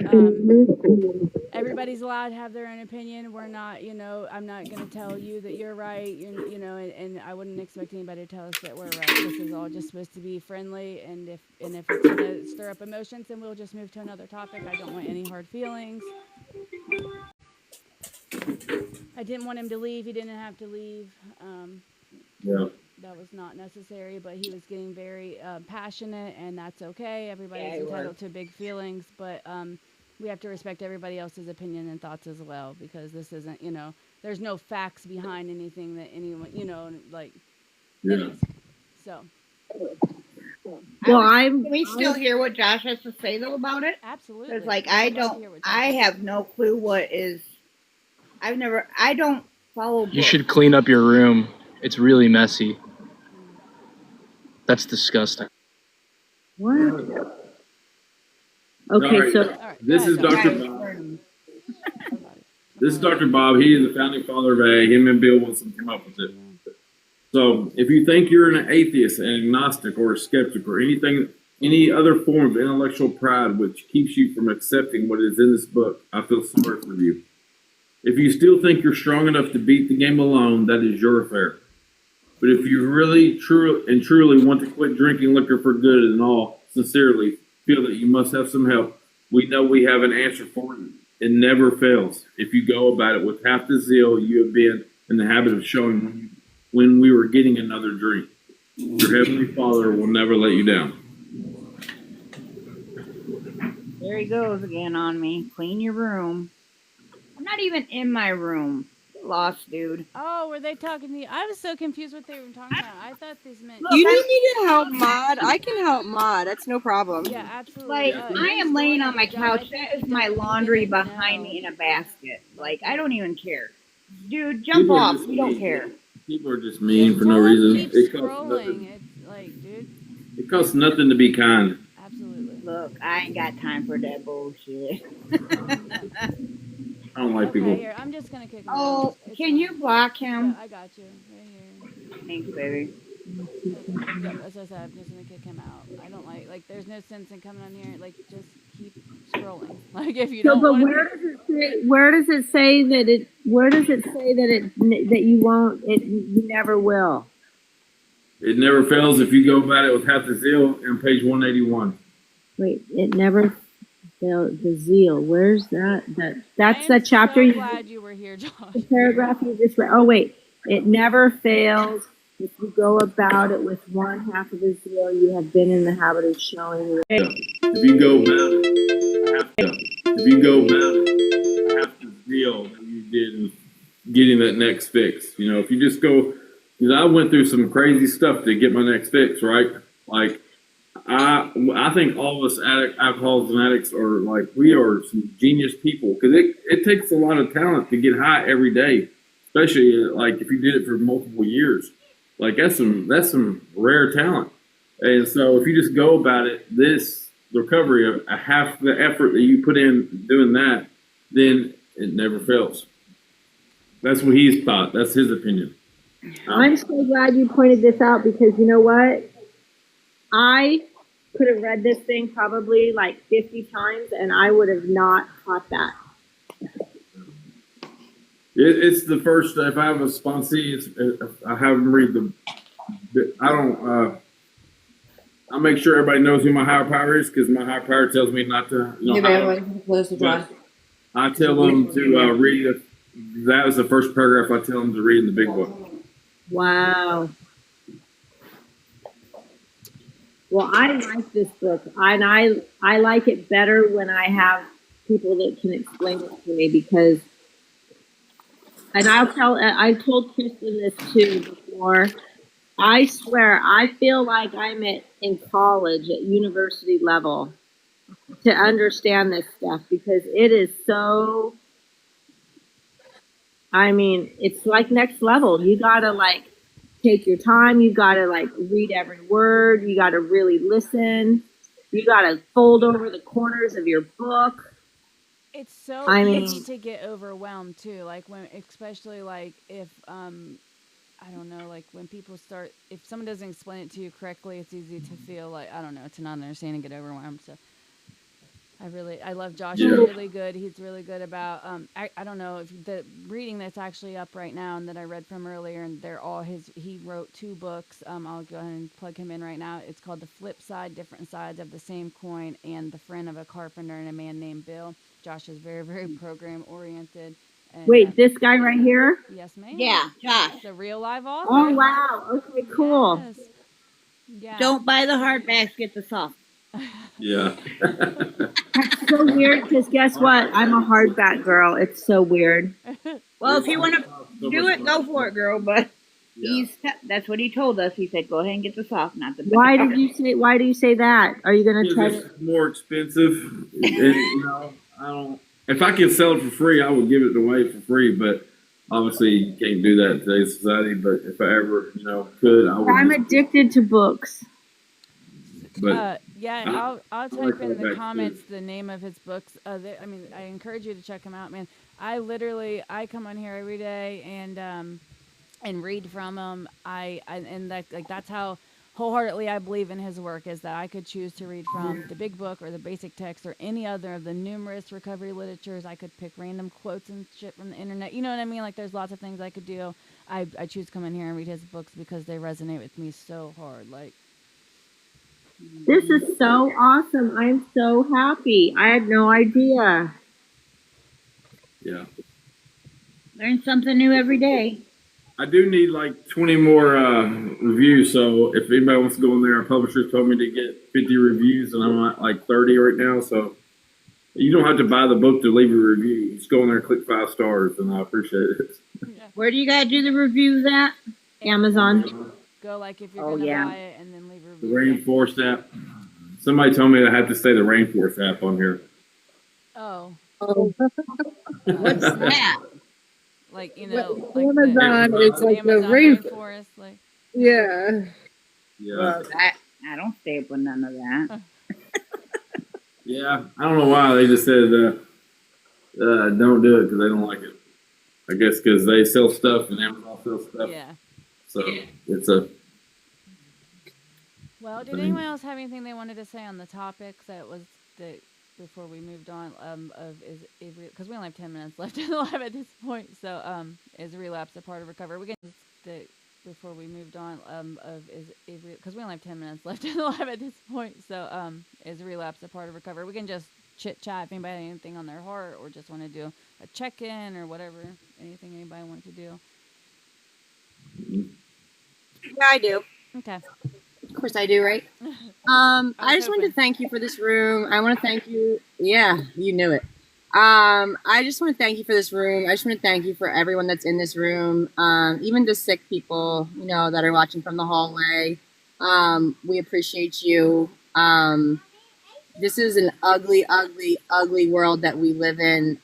Everybody's allowed to have their own opinion. We're not, I'm not going to tell you that you're right, and I wouldn't expect anybody to tell us that we're right. This is all just supposed to be friendly, and if it's going to stir up emotions, then we'll just move to another topic. I don't want any hard feelings. I didn't want him to leave. He didn't have to leave. Yeah. That was not necessary, but he was getting very passionate, and that's okay. Everybody's entitled to big feelings, but we have to respect everybody else's opinion and thoughts as well, because this isn't, there's no facts behind anything that anyone, Yeah. anyways. So. Well, Can we still hear what Josh has to say though about it? Absolutely. Because I'd love to hear what I Josh have no clue what is. I don't follow. You should clean up your room. It's really messy. That's disgusting. what? All Okay, right. so All right, This go is ahead, Dr. Josh. Bob. This is Dr. Bob. He is the founding father of AA. Him and Bill Wilson came up with it. So if you think you're an atheist, an agnostic, or a skeptic, or any other form of intellectual pride which keeps you from accepting what is in this book, I feel sorry for you. If you still think you're strong enough to beat the game alone, that is your affair. But if you really, truly want to quit drinking liquor for good and all, sincerely feel that you must have some help, we know we have an answer for you. It never fails. If you go about it with half the zeal you have been in the habit of showing when we were getting another drink, your Heavenly Father will never let you down. There he goes again on me. Clean your room. I'm not even in my room. Get lost, dude. Oh, were they talking to you? I was so confused what they were talking about. I thought this meant. You need me to help Mod? I can help Mod. That's no problem. Yeah, absolutely. Like, I am laying on my Josh, couch. I think That is you my don't laundry even behind know. me in a basket. Like, I don't even care. Dude, jump People are off. just We don't mean. care. People are just mean for Just no don't reason. keep It costs scrolling. nothing. It's like, dude, It costs nothing to be kind. absolutely. Look, I ain't got time for that bullshit. I don't like Okay, people. here, I'm just gonna kick him Oh, out. It's can fine. you block Yeah, him? I got you right here. Thanks, baby. Yep, as I said, I'm just gonna kick him out. I don't like. There's no sense in coming on here. Like, just keep scrolling. Like, if you So, don't but want where does it say? Where does it say that it? Where does it say that you won't? You never will. It never fails if you go about it with half the zeal on page 181. Wait, it never. The zeal. Where's that? That's I am the chapter. So glad you were here, Josh. The paragraph you just read. Oh wait, it never fails. If you go about it with one half of the zeal, you have been in the habit of showing. If you go about it, if you go about it, half the zeal that you did in getting that next fix. If you just go, because I went through some crazy stuff to get my next fix, right? Like, I think all of us alcoholics and addicts are like, we are some genius people, because it takes a lot of talent to get high every day, especially like if you did it for multiple years. Like, that's some rare talent. And so if you just go about it, this recovery of half the effort that you put in doing that, then it never fails. That's what he's thought. That's his opinion. I'm so glad you pointed this out, because you know what? I could have read this thing probably like 50 times and I would have not caught that. It's the first. If I have a sponsee, I have them read I make sure everybody knows who my higher power is, because my higher power tells me not to. Close the door. I tell them to read it. That was the first paragraph I tell them to read in the big book. Wow. Well, I like this book, and I like it better when I have people that can explain it to me, because, and I told Kristen this too before. I swear, I feel like I'm in college at university level to understand this stuff because it is so, I mean, it's like next level. You gotta like take your time. You gotta like read every word. You gotta really listen. You gotta fold over the corners of your book. It's so I mean, easy to get overwhelmed too. Like when, especially like if I don't know, like when people start, if someone doesn't explain it to you correctly, it's easy to feel like I don't know, to not understand and get overwhelmed. So I love Josh. He's Yeah. really good. He's really good about, I don't know if the reading that's actually up right now and that I read from earlier, and they're all he wrote 2 books. I'll go ahead and plug him in right now. It's called The Flip Side, Different Sides of the Same Coin, and The Friend of a Carpenter and a Man Named Bill. Josh is very, very program oriented. And, wait, this guy right here? yes, ma'am. Yeah, Josh. The real live author. Oh, wow. Okay, cool. Yes. Yeah. Don't buy the hardbacks, get the soft. Yeah. That's so weird because guess what? I'm a hardback girl. It's so weird. Well, if you want to do it, go for it, girl. But that's what he told us. He said, go ahead and get the soft, not the Why do you say that? Are you gonna try to? It's more expensive. I don't. If I could sell it for free, I would give it away for free. But obviously, you can't do that in today's society. But if I ever, could, I would. I'm addicted to books. But yeah, I'll type like in that the back comments the name of his books. I encourage you to check him out, man. I come on here every day and read from him. That's how wholeheartedly I believe in his work, is that I could choose to read from the big book or the basic text or any other of the numerous recovery literatures. I could pick random quotes and shit from the internet. You know what I mean? Like there's lots of things I could do. I choose to come in here and read his books because they resonate with me so hard. Like, This is so awesome. I'm so happy. I had no idea. yeah. Learn something new every day. I do need like 20 more reviews. So if anybody wants to go in there, our publisher told me to get 50 reviews, and I'm at like 30 right now. So you don't have to buy the book to leave a review. Just go in there and click 5 stars, and I appreciate it. Where do you gotta do the reviews at? Amazon. go like if you're Oh, gonna yeah. buy it and then leave a The review. Rainforest app. Somebody told me I have to say the Rainforest app on here. Oh, What's that? like like Amazon is like the Amazon rainforest. like Yeah. Yeah. Well, I don't stay up with none of that. Yeah. I don't know why. They just said don't do it because they don't like it. I guess because they sell stuff and Amazon sells stuff. yeah. So it's a. Well, did anyone else have anything they wanted to say on the topic that was the before we moved on because we only have 10 minutes left in the live at this point, so is relapse a part of recovery? We can before we moved on because we only have 10 minutes left in the live at this point, so is relapse a part of recovery? We can just chit chat if anybody had anything on their heart or just want to do a check-in or whatever, anything anybody wanted to do. Yeah, I do. Okay. Of course I do, right? I just wanted to thank you for this room. I want to thank you. Yeah, you knew it. I just want to thank you for this room. I just want to thank you for everyone that's in this room, even the sick people, that are watching from the hallway. We appreciate you. This is an ugly, ugly, ugly world that we live in.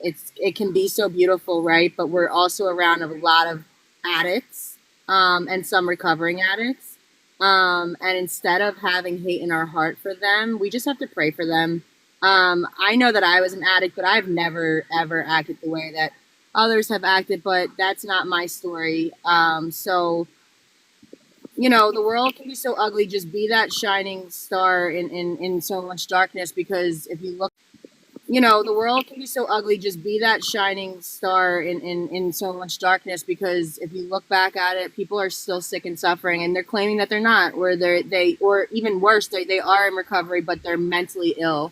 It can be so beautiful, right? But we're also around a lot of addicts, and some recovering addicts. And instead of having hate in our heart for them, we just have to pray for them. I know that I was an addict, but I've never, ever acted the way that others have acted, but that's not my story. So, the world can be so ugly. Just be that shining star in so much darkness, because if you look, the world can be so ugly. Just be that shining star in so much darkness, because if you look back at it, people are still sick and suffering, and they're claiming that they're not, or or even worse, they are in recovery, but they're mentally ill,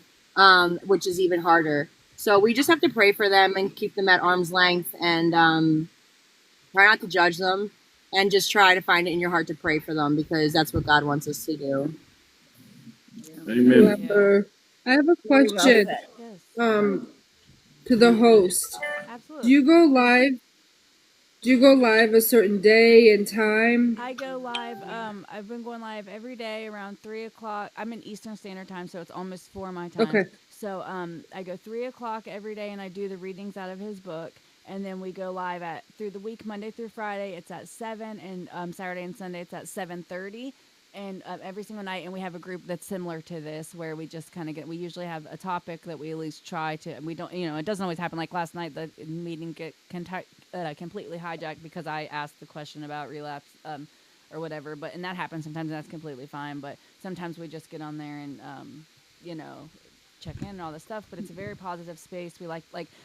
which is even harder. So we just have to pray for them and keep them at arm's length, and try not to judge them, and just try to find it in your heart to pray for them, because that's what God wants us to do. Amen. I have a question Yes. to the host. Absolutely. Do you go live Do you go live a certain day and time? I go live. I've been going live every day around 3 o'clock. I'm in Eastern Standard Time, so it's almost 4 my time. Okay. So I go 3 o'clock every day, and I do the readings out of his book. And then we go live at through the week, Monday through Friday. It's at 7, and Saturday and Sunday it's at 7:30. And every single night, and we have a group that's similar to this, where we just kind of we usually have a topic that we at least try to. And we don't, it doesn't always happen. Like last night, the meeting completely hijacked because I asked the question about relapse or whatever. And that happens sometimes, and that's completely fine. But sometimes we just get on there and check in and all this stuff. But it's a very positive space. We like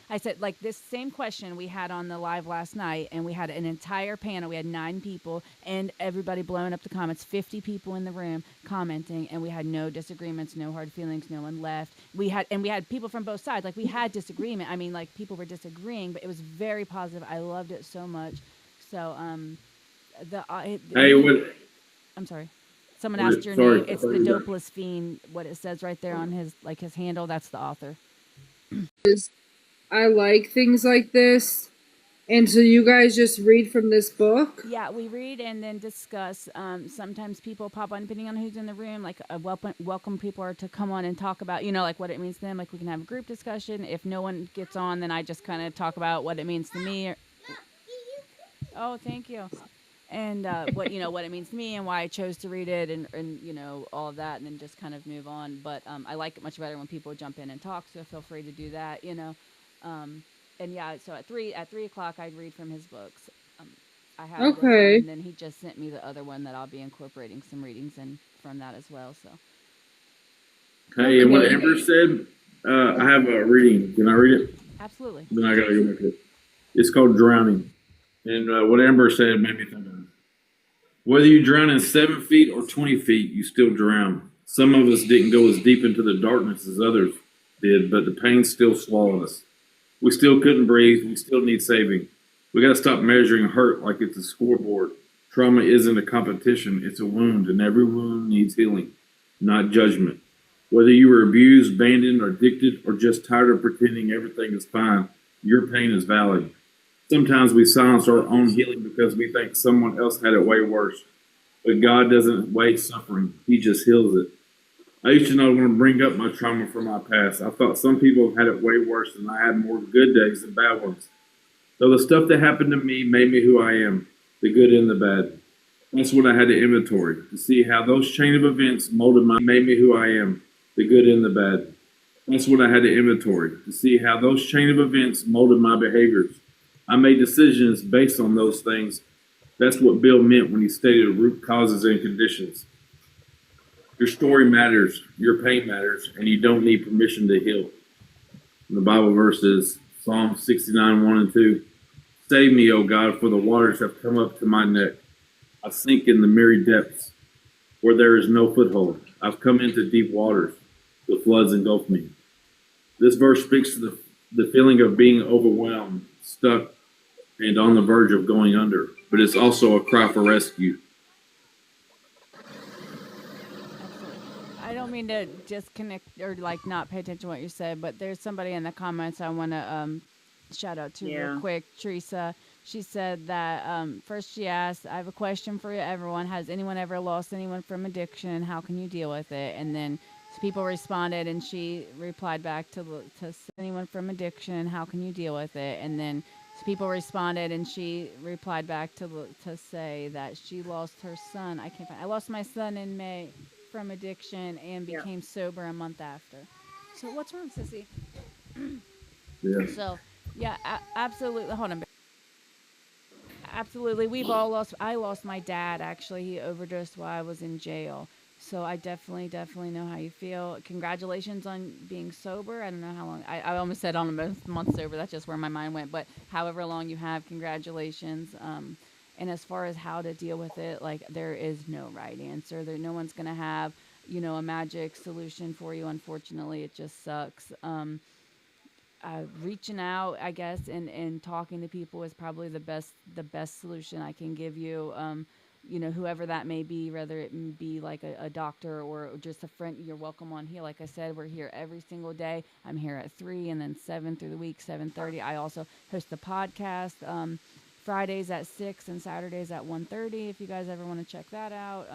I said, like this same question we had on the live last night, and we had an entire panel. We had 9 people, and everybody blowing up the comments. 50 people in the room commenting, and we had no disagreements, no hard feelings. No one left. We had people from both sides. Like we had disagreement. I mean, like people were disagreeing, but it was very positive. I loved it so much. So Hey, what? I'm sorry. Someone asked your Sorry. name. It's the Dopeless Fiend. What it says right there on his handle. That's the author. I like things like this. And so you guys just read from this book? Yeah, we read and then discuss. Sometimes people pop on, depending on who's in the room. Like welcome people are to come on and talk about, like what it means to them. Like we can have a group discussion. If no one gets on, then I just kind of talk about what it means to me. Oh, thank you. And what it means to me and why I chose to read it and all of that, and then just kind of move on. But I like it much better when people jump in and talk, so feel free to do that. And yeah, so at 3 o'clock I'd read from his books. I have this one, Okay. and then he just sent me the other one that I'll be incorporating some readings in from that as well. So Hey, and what Amber said, I have a reading. Can I read it? absolutely. Then I gotta go back to it. It's called Drowning. And what Amber said made me think of it. Whether you drown in 7 feet or 20 feet, you still drown. Some of us didn't go as deep into the darkness as others did, but the pain still swallowed us. We still couldn't breathe. We still need saving. We got to stop measuring hurt like it's a scoreboard. Trauma isn't a competition. It's a wound, and every wound needs healing, not judgment. Whether you were abused, abandoned, or addicted, or just tired of pretending everything is fine, your pain is valid. Sometimes we silence our own healing because we think someone else had it way worse. But God doesn't waste suffering. He just heals it. I used to not want to bring up my trauma from my past. I thought some people had it way worse and I had more good days than bad ones. So the stuff that happened to me made me who I am, the good and the bad. That's what I had to inventory, to see how those chain of events made me who I am, the good and the bad. That's what I had to inventory, to see how those chain of events molded my behaviors. I made decisions based on those things. That's what Bill meant when he stated root causes and conditions. Your story matters, your pain matters, and you don't need permission to heal. And the Bible verse is Psalm 69, 1 and 2. Save me, O God, for the waters have come up to my neck. I sink in the miry depths where there is no foothold. I've come into deep waters. The floods engulf me. This verse speaks to the feeling of being overwhelmed, stuck, and on the verge of going under, but it's also a cry for rescue. I don't mean to disconnect or not pay attention to what you said, but there's somebody in the comments I want to shout out to real quick. Teresa, she said that first she asked, I have a question for everyone. Has anyone ever lost anyone from addiction? How can you deal with it? And then people responded, and she replied back to anyone from addiction. How can you deal with it? And then people responded, and she replied back to say that she lost her son. I lost my son in May from addiction and became sober a month after. So what's wrong, Sissy? Yeah. So yeah, absolutely. Hold on. Absolutely, we've all lost. I lost my dad. Actually, he overdosed while I was in jail. So I definitely know how you feel. Congratulations on being sober. I don't know how long. I almost said on a month sober. That's just where my mind went. But however long you have, congratulations. And as far as how to deal with it, there is no right answer. No one's going to have, a magic solution for you. Unfortunately, it just sucks. Reaching out, I guess, and talking to people is probably the best solution I can give you. Whoever that may be, whether it be like a doctor or just a friend, you're welcome on here. Like I said, we're here every single day. I'm here at 3 and then 7 through the week, 7:30. I also host a podcast Fridays at 6 and Saturdays at 1:30. If you guys ever want to check that out.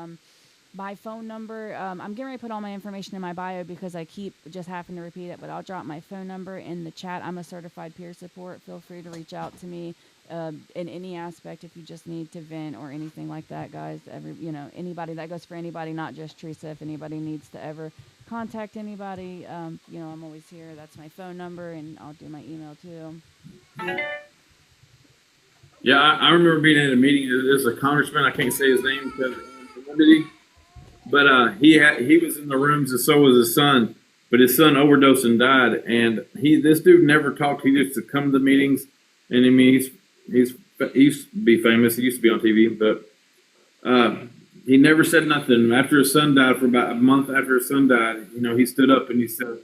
My phone number, I'm getting ready to put all my information in my bio because I keep just having to repeat it, but I'll drop my phone number in the chat. I'm a certified peer support. Feel free to reach out to me in any aspect if you just need to vent or anything like that, guys. Anybody, that goes for anybody, not just Teresa. If anybody needs to ever contact anybody, I'm always here. That's my phone number, and I'll do my email too. Yeah, I remember being at a meeting. There's a congressman. I can't say his name because but he was in the rooms, and so was his son. But his son overdosed and died. And this dude never talked. He used to come to the meetings, and I mean he used to be famous. He used to be on TV, but he never said nothing. After his son died, for about a month after his son died, he stood up and he said,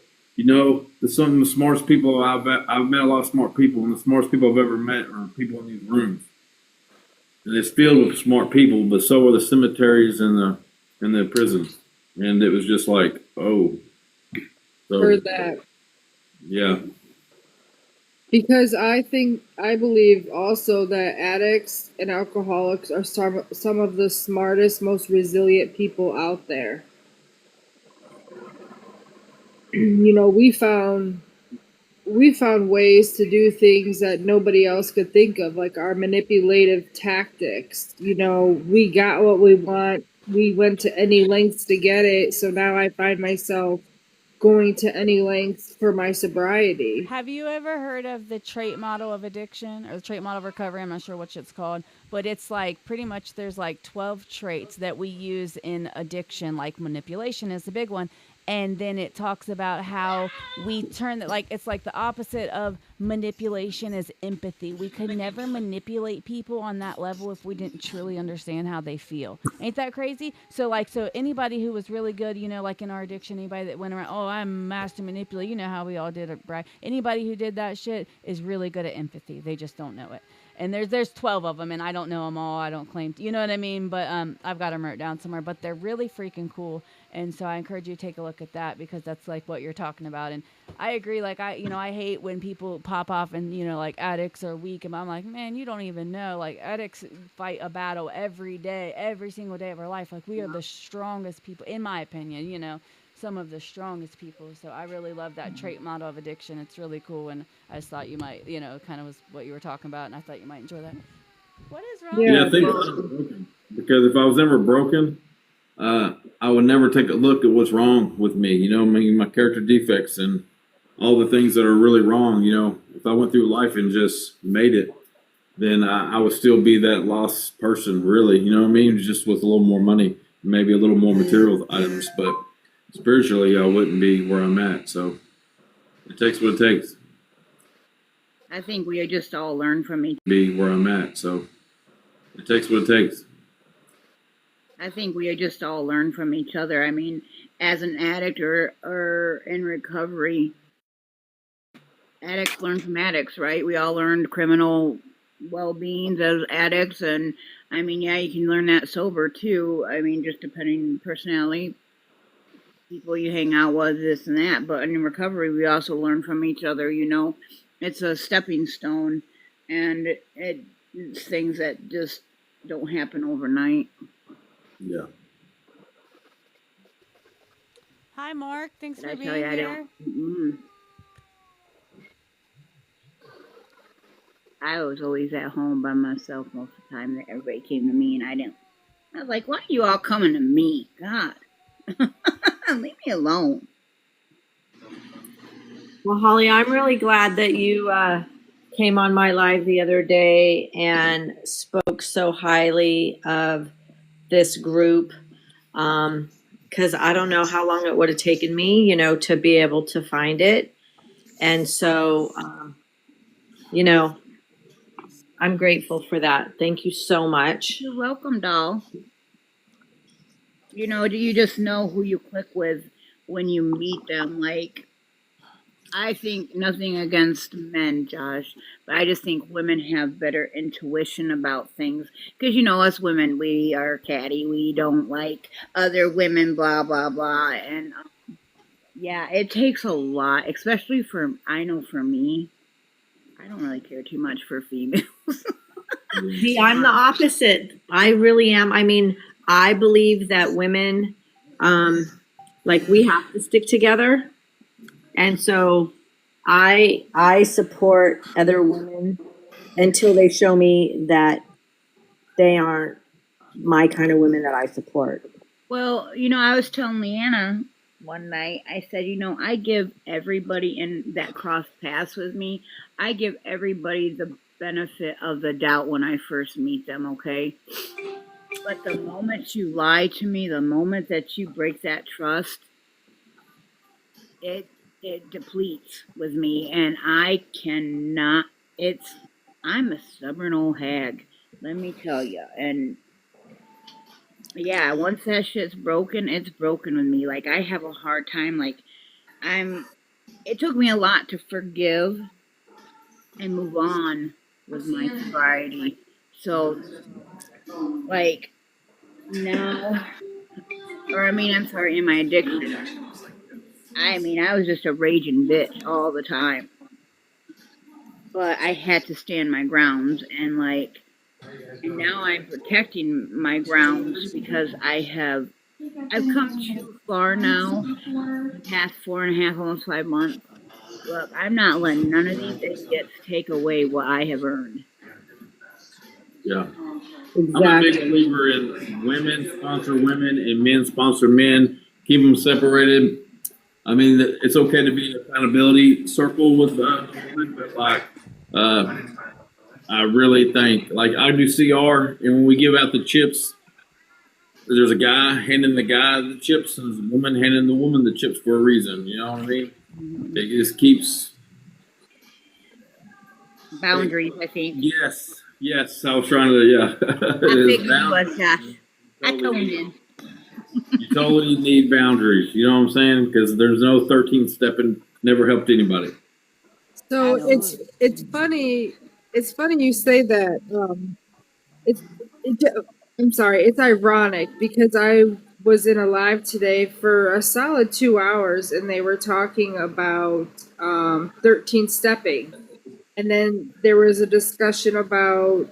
some of the smartest people I've met a lot of smart people, and the smartest people I've ever met are people in these rooms. And it's filled with smart people, but so are the cemeteries and the prisons. And it was just like, oh. So, Heard that. Yeah. Because I believe also that addicts and alcoholics are some of the smartest, most resilient people out there. We found ways to do things that nobody else could think of, like our manipulative tactics. We got what we want. We went to any lengths to get it. So now I find myself going to any lengths for my sobriety. Have you ever heard of the trait model of addiction or the trait model of recovery? I'm not sure what it's called, but it's like pretty much there's like 12 traits that we use in addiction, like manipulation is the big one. And then it talks about how we turn that, like, it's like the opposite of manipulation is empathy. We could never manipulate people on that level if we didn't truly understand how they feel. Ain't that crazy? So anybody who was really good, like in our addiction, anybody that went around, oh, I'm master manipulator, how we all did it, right? Anybody who did that shit is really good at empathy. They just don't know it. And there's 12 of them, and I don't know them all. I don't claim to, you know what I mean? But I've got them written down somewhere. But they're really freaking cool. And so I encourage you to take a look at that because that's like what you're talking about. And I agree. Like I hate when people pop off and, like addicts are weak. And I'm like, man, you don't even know. Like addicts fight a battle every day, every single day of our life. Like we are the strongest people, in my opinion, some of the strongest people. So I really love that trait model of addiction. It's really cool. And I just thought you might, kind of was what you were talking about. And I thought you might enjoy that. What is wrong? Yeah, I think because if I was ever broken, I would never take a look at what's wrong with me, my character defects and all the things that are really wrong. If I went through life and just made it, then I would still be that lost person, really, just with a little more money, maybe a little more material items, but spiritually, I wouldn't be where I'm at. So it takes what it takes. I think we just all learn from each Be where I'm at. So it takes what it takes. I think we just all learn from each other. I mean, as an addict or in recovery, addicts learn from addicts, right? We all learned criminal well-beings as addicts, and I mean, yeah, you can learn that sober too. I mean, just depending on personality, people you hang out with, this and that. But in recovery, we also learn from each other. It's a stepping stone, and it's things that just don't happen overnight. Yeah. Hi, Mark. Thanks for I being tell you, here. I was always at home by myself most of the time. That everybody came to me, and I was like, "Why are you all coming to me? God, leave me alone." Well, Holly, I'm really glad that you came on my live the other day and spoke so highly of this group. Because I don't know how long it would have taken me, to be able to find it. And so, I'm grateful for that. Thank you so much. You're welcome, doll. Do you just know who you click with when you meet them? Like, I think nothing against men, Josh, but I just think women have better intuition about things. Because, us women, we are catty. We don't like other women, blah, blah, blah. And, yeah, it takes a lot, especially for me, I don't really care too much for females. See, I'm the opposite. I really am. I mean, I believe that women, like we have to stick together. And so I support other women until they show me that they aren't my kind of women that I support. Well, I was telling Leanna one night, I said, I give everybody in that cross paths with me, I give everybody the benefit of the doubt when I first meet them, okay? But the moment you lie to me, the moment that you break that trust, it depletes with me, and I cannot. I'm a stubborn old hag, let me tell you. And yeah, once that shit's broken, it's broken with me. Like, I have a hard time. Like, it took me a lot to forgive and move on with my sobriety. So, like, now, I'm sorry, in my addiction, I was just a raging bitch all the time. But I had to stand my grounds, and now I'm protecting my grounds because I've come too far now, the past 4.5, almost 5 months. Look, I'm not letting none of these idiots take away what I have earned. Yeah. Exactly. I'm a big believer in women sponsor women and men sponsor men. Keep them separated. I mean, it's okay to be in an accountability circle with women, but I really think, I do CR, and when we give out the chips, there's a guy handing the guy the chips, and there's a woman handing the woman the chips for a reason. You know what I mean? It just keeps boundaries, I think. Yes. I was trying to, yeah. I figured you was, Josh. I told him. You totally need boundaries. You know what I'm saying? Because there's no 13th stepping. Never helped anybody. So it's funny. It's funny you say that. I'm sorry. It's ironic because I was in a live today for a solid 2 hours, and they were talking about 13 stepping, and then there was a discussion about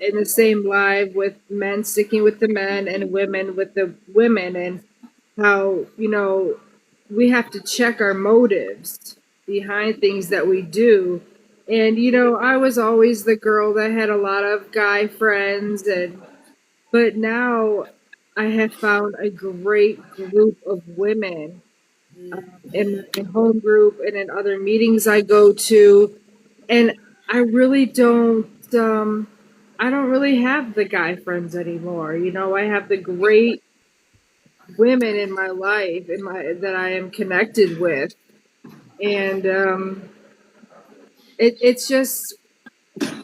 in the same live with men sticking with the men and women with the women, and how we have to check our motives behind things that we do. And I was always the girl that had a lot of guy friends, but now I have found a great group of women in my home group and in other meetings I go to, and I really don't. I don't really have the guy friends anymore. I have the great women in my life that I am connected with, and it's just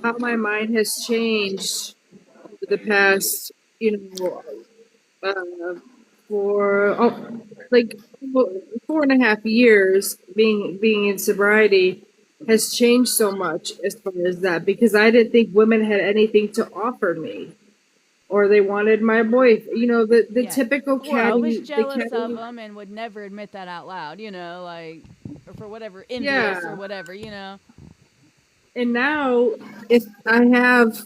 how my mind has changed over the past for 4.5 years being in sobriety has changed so much as far as that, because I didn't think women had anything to offer me, or they wanted my boyfriend. The typical Or I was catty. jealous of them and would never admit that out loud, or for whatever, envious or whatever, And now, if I have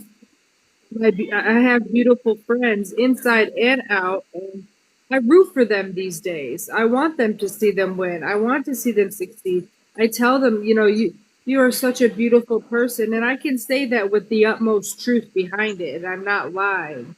beautiful friends inside and out, and I root for them these days. I want them to see them win. I want to see them succeed. I tell them, you are such a beautiful person, and I can say that with the utmost truth behind it, and I'm not lying.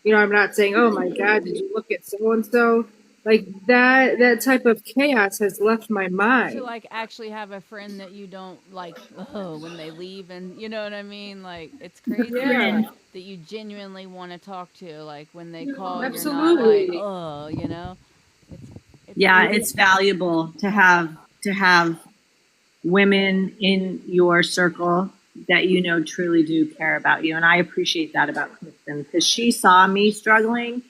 I'm not saying, oh my God, did you look at so and so? Like that type of chaos has left my mind. To actually have a friend that you don't when they leave, and you know what I mean? It's crazy that you genuinely want to talk to, when they call. Absolutely. You're not it's Yeah, really it's valuable to have women in your circle that truly do care about you, and I appreciate that about Kristen, because she saw me struggling,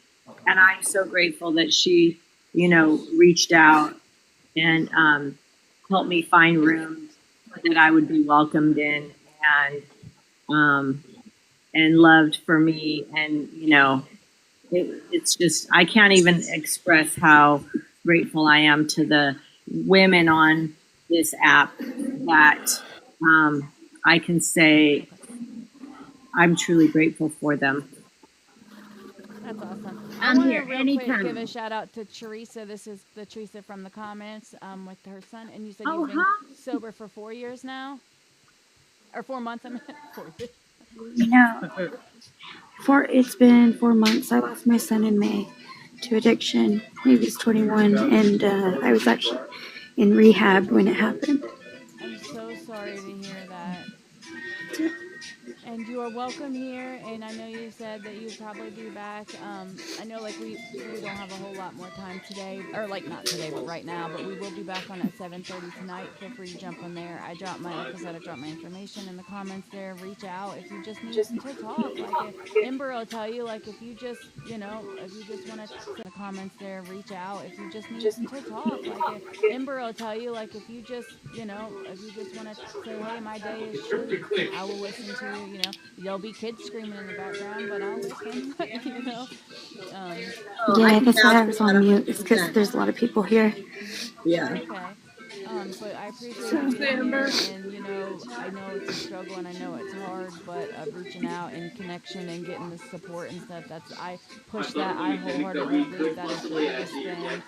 and I'm so grateful that she reached out and helped me find rooms that I would be welcomed in, and loved for me. And it's just, I can't even express how grateful I am to the women on this app that I can say I'm truly grateful for them. That's awesome. I'm I want here to real quick anytime. give a shout out to Teresa. This is the Teresa from the comments with her son. And you said Oh, you've been huh? sober for 4 years now? Or 4 months, I meant. 4 years. No, it's been 4 months. I lost my son in May to addiction. He was 21, and I was actually in rehab when it happened. I'm so sorry to hear that. And you are welcome here. And I know you said that you'd probably be back. I know like we don't have a whole lot more time today, or like not today, but right now. But we will be back on at 7:30 tonight. Feel free to jump on there. I dropped my, like I said, I dropped my information in the comments there. Reach out if you just need to talk. Like Ember will tell you, like if you just, if you just want to in the comments there, reach out. If you just need to talk. Like Ember will tell you, like if you just, if you just want to say, hey, my day is shitty, I will listen to you. There'll be kids screaming in the background, but I'll listen. Yeah, that's why I was on mute. It's because there's a lot of people here. Yeah. Okay. But I appreciate you being here, and I know it's a struggle, and I know it's hard, but reaching out and connection and getting the support and stuff, I push that. I wholeheartedly believe that is the biggest thing is,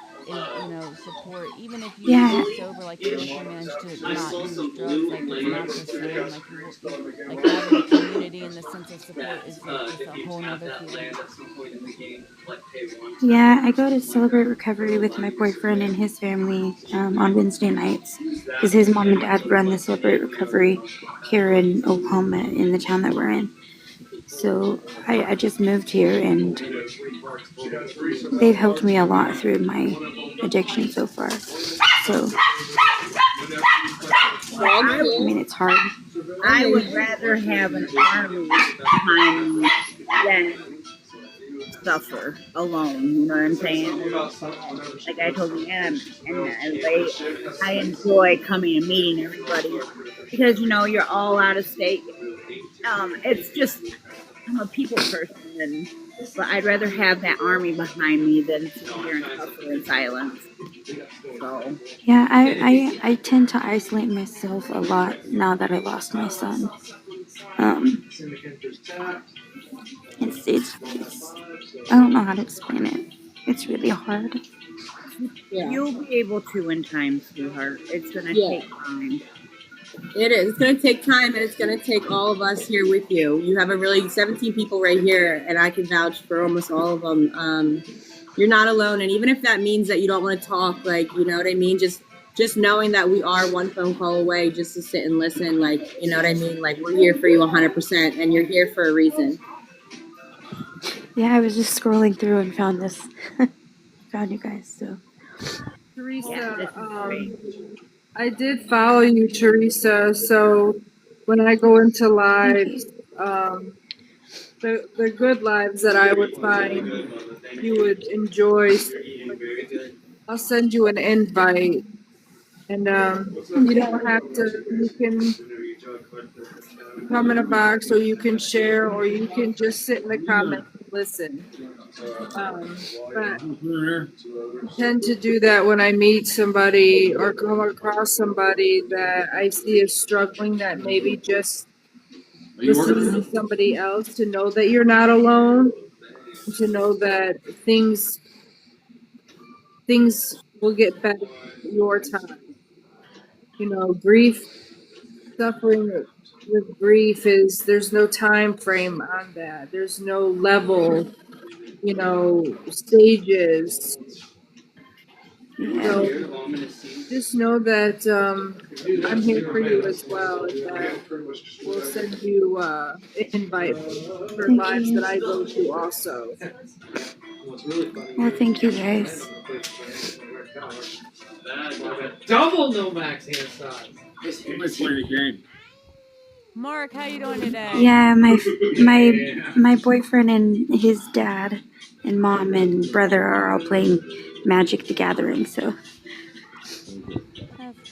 support. Even if you stay sober, like even if you manage to not use drugs, like it's not the same. Like having a community and the sense of support is like just a whole nother feeling. Yeah, I go to Celebrate Recovery with my boyfriend and his family on Wednesday nights because his mom and dad run the Celebrate Recovery here in Oklahoma in the town that we're in. So I just moved here and they've helped me a lot through my addiction so far. So, I mean, it's hard. I would rather have an army behind me than suffer alone. You know what I'm saying? Like I told you, and I enjoy coming and meeting everybody because you're all out of state. It's just I'm a people person, but I'd rather have that army behind me than sit here and suffer in silence. So Yeah, I tend to isolate myself a lot now that I lost my son. It's I don't know how to explain it. It's really hard. you'll be able to in time, sweetheart. It's gonna take time. It is. It's going to take time, and it's going to take all of us here with you. You have 17 people right here, and I can vouch for almost all of them. You're not alone, and even if that means that you don't want to talk, like, you know what I mean? Just knowing that we are one phone call away just to sit and listen, like, you know what I mean? Like, we're here for you 100%, and you're here for a reason. Yeah, I was just scrolling through and found this. Found you guys, so. Teresa, I did follow you, Teresa. So when I go into lives, the good lives that I would find you would enjoy, I'll send you an invite, and you don't have to. You can come in a box, or you can share, or you can just sit in the comments and listen. But I tend to do that when I meet somebody or come across somebody that I see is struggling, that maybe just listening to somebody else to know that you're not alone, to know that things will get better at your time. Grief, suffering with grief there's no time frame on that. There's no level, stages. So just know that I'm here for you as well, and that we'll send you an invite for lives that I go to also. Well, thank you guys. Double no max hand size. Mark, how you doing today? Yeah, my boyfriend and his dad and mom and brother are all playing Magic the Gathering, so.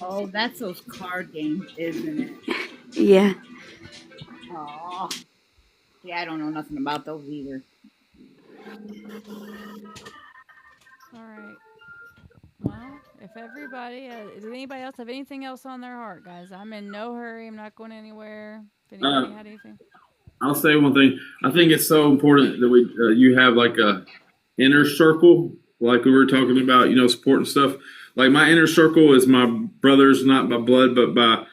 Oh, that's those card games, isn't it? Yeah. Oh, yeah, I don't know nothing about those either. All right. Well, if everybody, does anybody else have anything else on their heart, guys? I'm in no hurry. I'm not going anywhere. If anybody had anything. I'll say one thing. I think it's so important that you have like a inner circle, like we were talking about, support and stuff. Like my inner circle is my brothers, not by blood, but by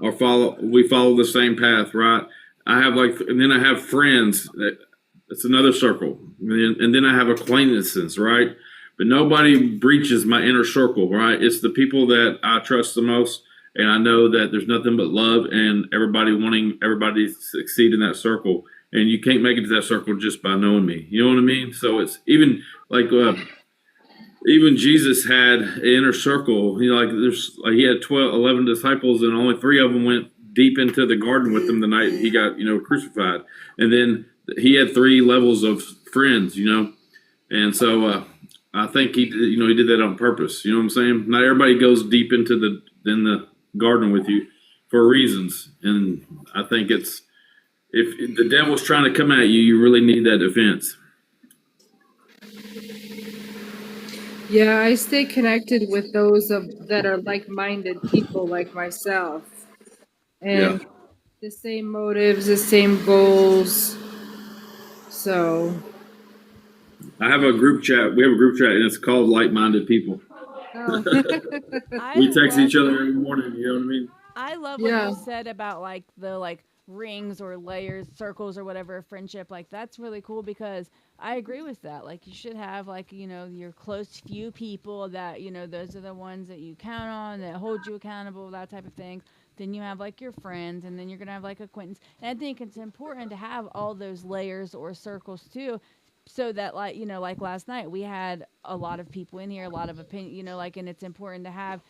we follow the same path, right? I have and then I have friends. It's another circle, and then I have acquaintances, right? But nobody breaches my inner circle, right? It's the people that I trust the most, and I know that there's nothing but love and everybody wanting everybody to succeed in that circle. And you can't make it to that circle just by knowing me. You know what I mean? So it's even like even Jesus had an inner circle. He had 11 disciples, and only 3 of them went deep into the garden with him the night he got crucified. And then he had 3 levels of friends, and so I think he did that on purpose. You know what I'm saying? Not everybody goes deep into the garden with you for reasons, and I think it's if the devil's trying to come at you, you really need that defense. Yeah, I stay connected with those that are like-minded people like myself, and the same motives, the same goals. So I have a group chat. We have a group chat, and it's called Like-Minded People. Oh. We text each other every morning. You know what I mean? I love what you said about the rings or layers, circles or whatever of friendship. That's really cool because I agree with that. You should have your close few people that those are the ones that you count on, that hold you accountable, that type of thing. Then you have your friends, and then you're gonna have acquaintance. And I think it's important to have all those layers or circles too, so that like last night we had a lot of people in here, a lot of opinion, and it's important to have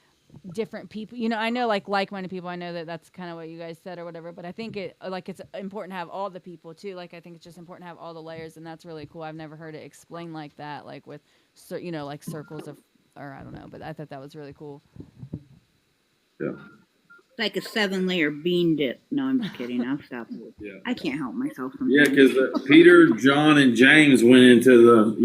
different people. I know like-minded people. I know that's kind of what you guys said or whatever, but I think it's important to have all the people too. I think it's just important to have all the layers, and that's really cool. I've never heard it explained like that, with circles of, or I don't know, but I thought that was really cool. Yeah. Like a 7-layer bean dip. No, I'm just kidding. I'll stop. Yeah. I can't help myself. Yeah, because Peter, John, and James went into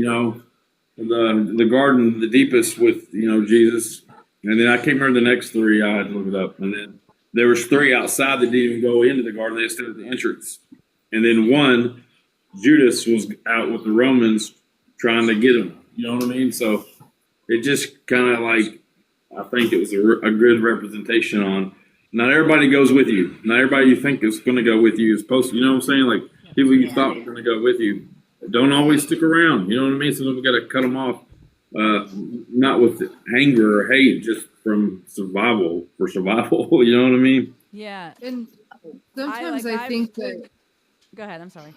the garden the deepest with Jesus, and then I can't remember the next 3. I had to look it up, and then there was 3 outside that didn't even go into the garden. They stood at the entrance, and then one, Judas, was out with the Romans trying to get him. You know what I mean? So it just kind of I think it was a good representation on. Not everybody goes with you. Not everybody you think is going to go with you is supposed to. You know what I'm saying? People you thought were going to go with you don't always stick around. You know what I mean? Sometimes we got to cut them off, not with anger or hate, just from survival. You know what I mean? Yeah. And sometimes I think that. Go ahead. I'm sorry.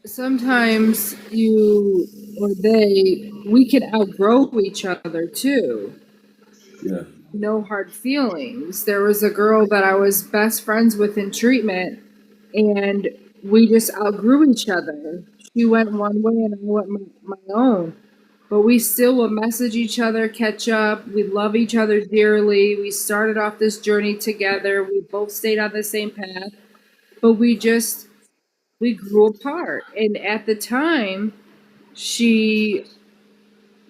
Sometimes you or we can outgrow each other too. Yeah. No hard feelings. There was a girl that I was best friends with in treatment, and we just outgrew each other. She went one way and I went my own. But we still will message each other, catch up. We love each other dearly. We started off this journey together. We both stayed on the same path, but we grew apart. And at the time,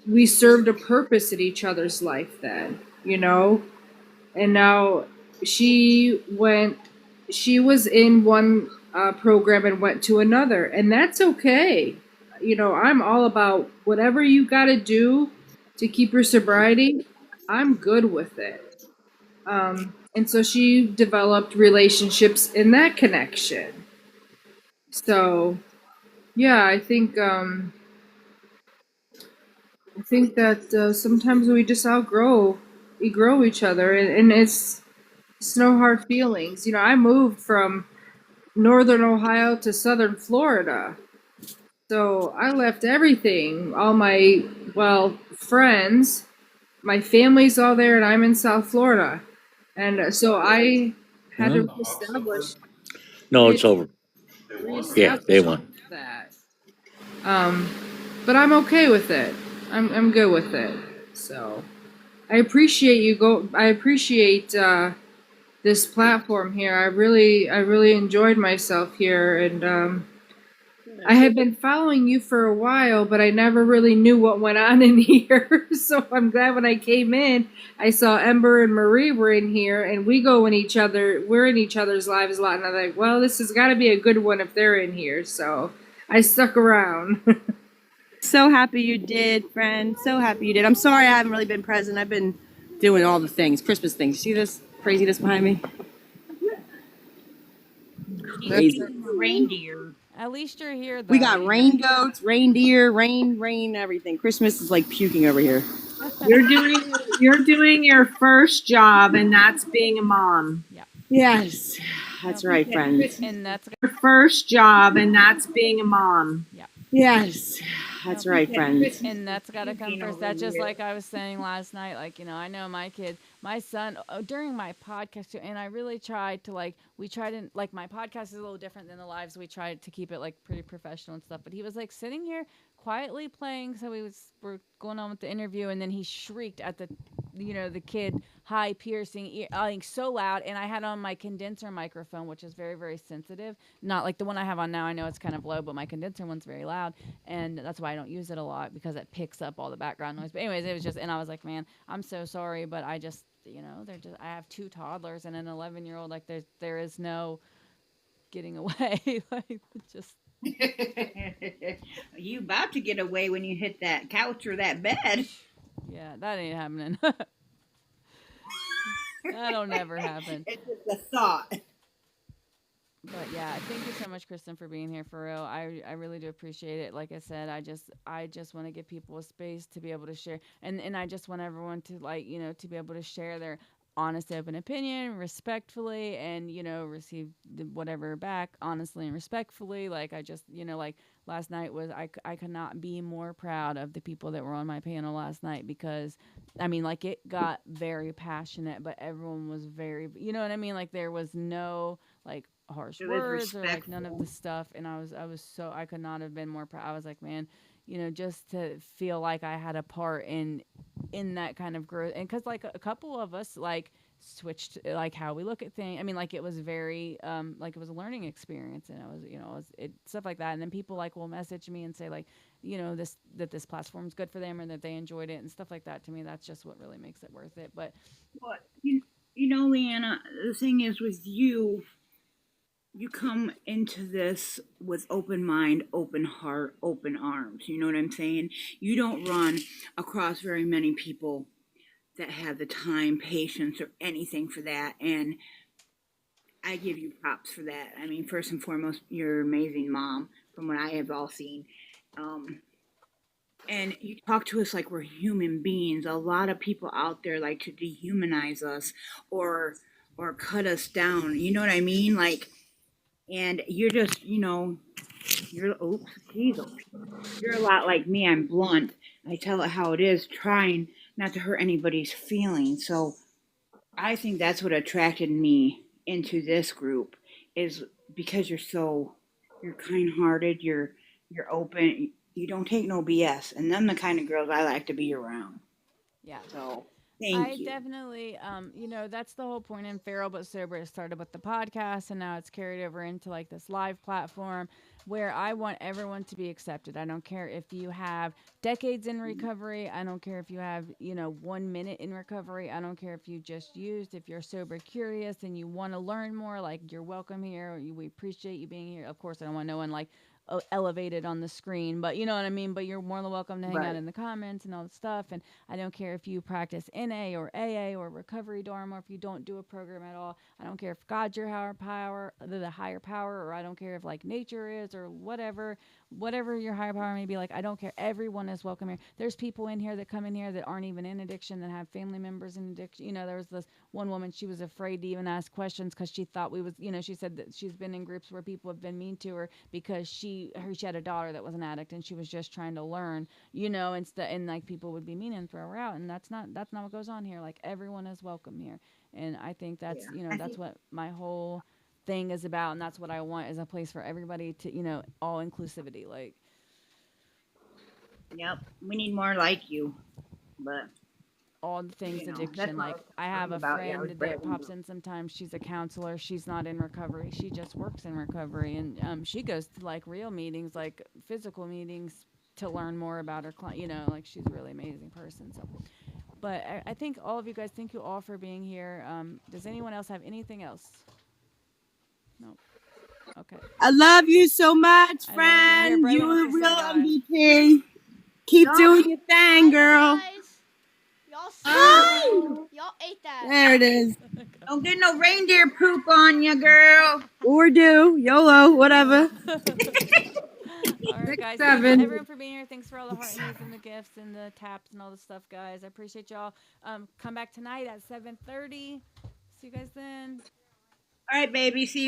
we served a purpose in each other's life then. And now she was in one program and went to another, and that's okay. I'm all about whatever you got to do to keep your sobriety. I'm good with it. And so she developed relationships in that connection. So, yeah, I think that sometimes we just outgrow each other, and it's no hard feelings. I moved from northern Ohio to southern Florida, so I left everything, all my friends, my family's all there, and I'm in South Florida, and so I had to reestablish. No, it's over. Yeah, they won. That. But I'm okay with it. I'm good with it. So I appreciate I appreciate this platform here. I really enjoyed myself here, and I had been following you for a while, but I never really knew what went on in here. So I'm glad when I came in, I saw Ember and Marie were in here, and we're in each other's lives a lot. And I'm like, well, this has got to be a good one if they're in here. So I stuck around. So happy you did, friend. So happy you did. I'm sorry I haven't really been present. I've been doing all the things, Christmas things. See this craziness behind me? Crazy. Reindeer. At least you're here, though. We got you know. rain goats, reindeer, rain, everything. Christmas is like puking over here. You're doing your first job, and that's being a mom. Yeah. Yes, that's right, friends. And that's Your first job, and that's being a mom. Yes, that's right, friends. And that's got to come first. That's just like I was saying last night. Like, I know my son, during my podcast, too, and I really tried to, my podcast is a little different than the lives. We tried to keep it, pretty professional and stuff. But he was, sitting here quietly playing. So we're going on with the interview, and then he shrieked at the kid, high piercing ear, so loud. And I had on my condenser microphone, which is very, very sensitive. Not like the one I have on now. I know it's kind of low, but my condenser one's very loud. And that's why I don't use it a lot, because it picks up all the background noise. But anyways, it was just, and I was like, man, I'm so sorry, but I just, I have 2 toddlers and an 11-year-old. There is no getting away. Just. You about to get away when you hit that couch or that bed. Yeah, that ain't happening. That'll never happen. It's just a thought. But yeah, thank you so much, Kristen, for being here. For real, I really do appreciate it. Like I said, I just want to give people a space to be able to share, and I just want everyone to to be able to share their honest, open opinion, respectfully, and receive whatever back honestly and respectfully. I just last night was I could not be more proud of the people that were on my panel last night, because it got very passionate, but everyone was very, what I mean, there was no harsh words or none of the stuff, and I was so, I could not have been more proud. I was like, man, just to feel like I had a part in that kind of growth, and because a couple of us switched how we look at things. It was very it was a learning experience, and it was stuff like that. And then people will message me and say this platform's good for them, or that they enjoyed it and stuff like that. To me, that's just what really makes it worth it. But Leanna, the thing is with you come into this with open mind, open heart, open arms. You know what I'm saying? You don't run across very many people that have the time, patience, or anything for that. And I give you props for that. First and foremost, you're an amazing mom from what I have all seen. And you talk to us like we're human beings. A lot of people out there like to dehumanize us or cut us down. You know what I mean? And you're just, you're a lot like me. I'm blunt. I tell it how it is, trying not to hurt anybody's feelings. So I think that's what attracted me into this group, is because you're kind-hearted, you're open, you don't take no BS. And them the kind of girls I like to be around. yeah. So I thank you. definitely, that's the whole point in Feral But Sober. It started with the podcast, and now it's carried over into this live platform where I want everyone to be accepted. I don't care if you have decades in recovery. I don't care if you have, 1 minute in recovery. I don't care if you just used. If you're sober curious and you want to learn more, you're welcome here. We appreciate you being here. Of course, I don't want no one elevated on the screen, but you know what I mean, but you're more than welcome to hang out in the comments and all the stuff. And I don't care if you practice NA or AA or recovery dorm, or if you don't do a program at all. I don't care if God's your higher power, the higher power, or I don't care if nature is, or whatever your higher power may be. I don't care. Everyone is welcome here. There's people in here that come in here that aren't even in addiction, that have family members in addiction. There was this one woman, she was afraid to even ask questions because she thought we was, she said that she's been in groups where people have been mean to her because she had a daughter that was an addict, and she was just trying to learn, and people would be mean and throw her out, and that's not what goes on here. Everyone is welcome here, and I think that's that's what my whole thing is about, and that's what I want, is a place for everybody to all inclusivity. Yep, we need more like you, but all the things You know, addiction. that's Like what I have a about, yeah, friend with that Brett. pops in sometimes. She's a counselor. She's not in recovery. She just works in recovery, and she goes to like real meetings, like physical meetings, to learn more about her client. You know, like she's a really amazing person. So, but I think all of you guys, thank you all for being here. Does anyone else have anything else? No. Okay. I love you so much, I love you. Here, friend. Brayden You wants a to say real bye. MVP. Keep doing your thing, girl. Y'all Oh, y'all ate that. There it is. don't get no reindeer poop on you, girl. Or do. YOLO, whatever. All right, guys. 7. Thanks everyone for being here. Thanks for all the heart emojis and the gifts and the taps and all the stuff, guys. I appreciate y'all. Come back tonight at 7:30. See you guys then. All right, baby. See you.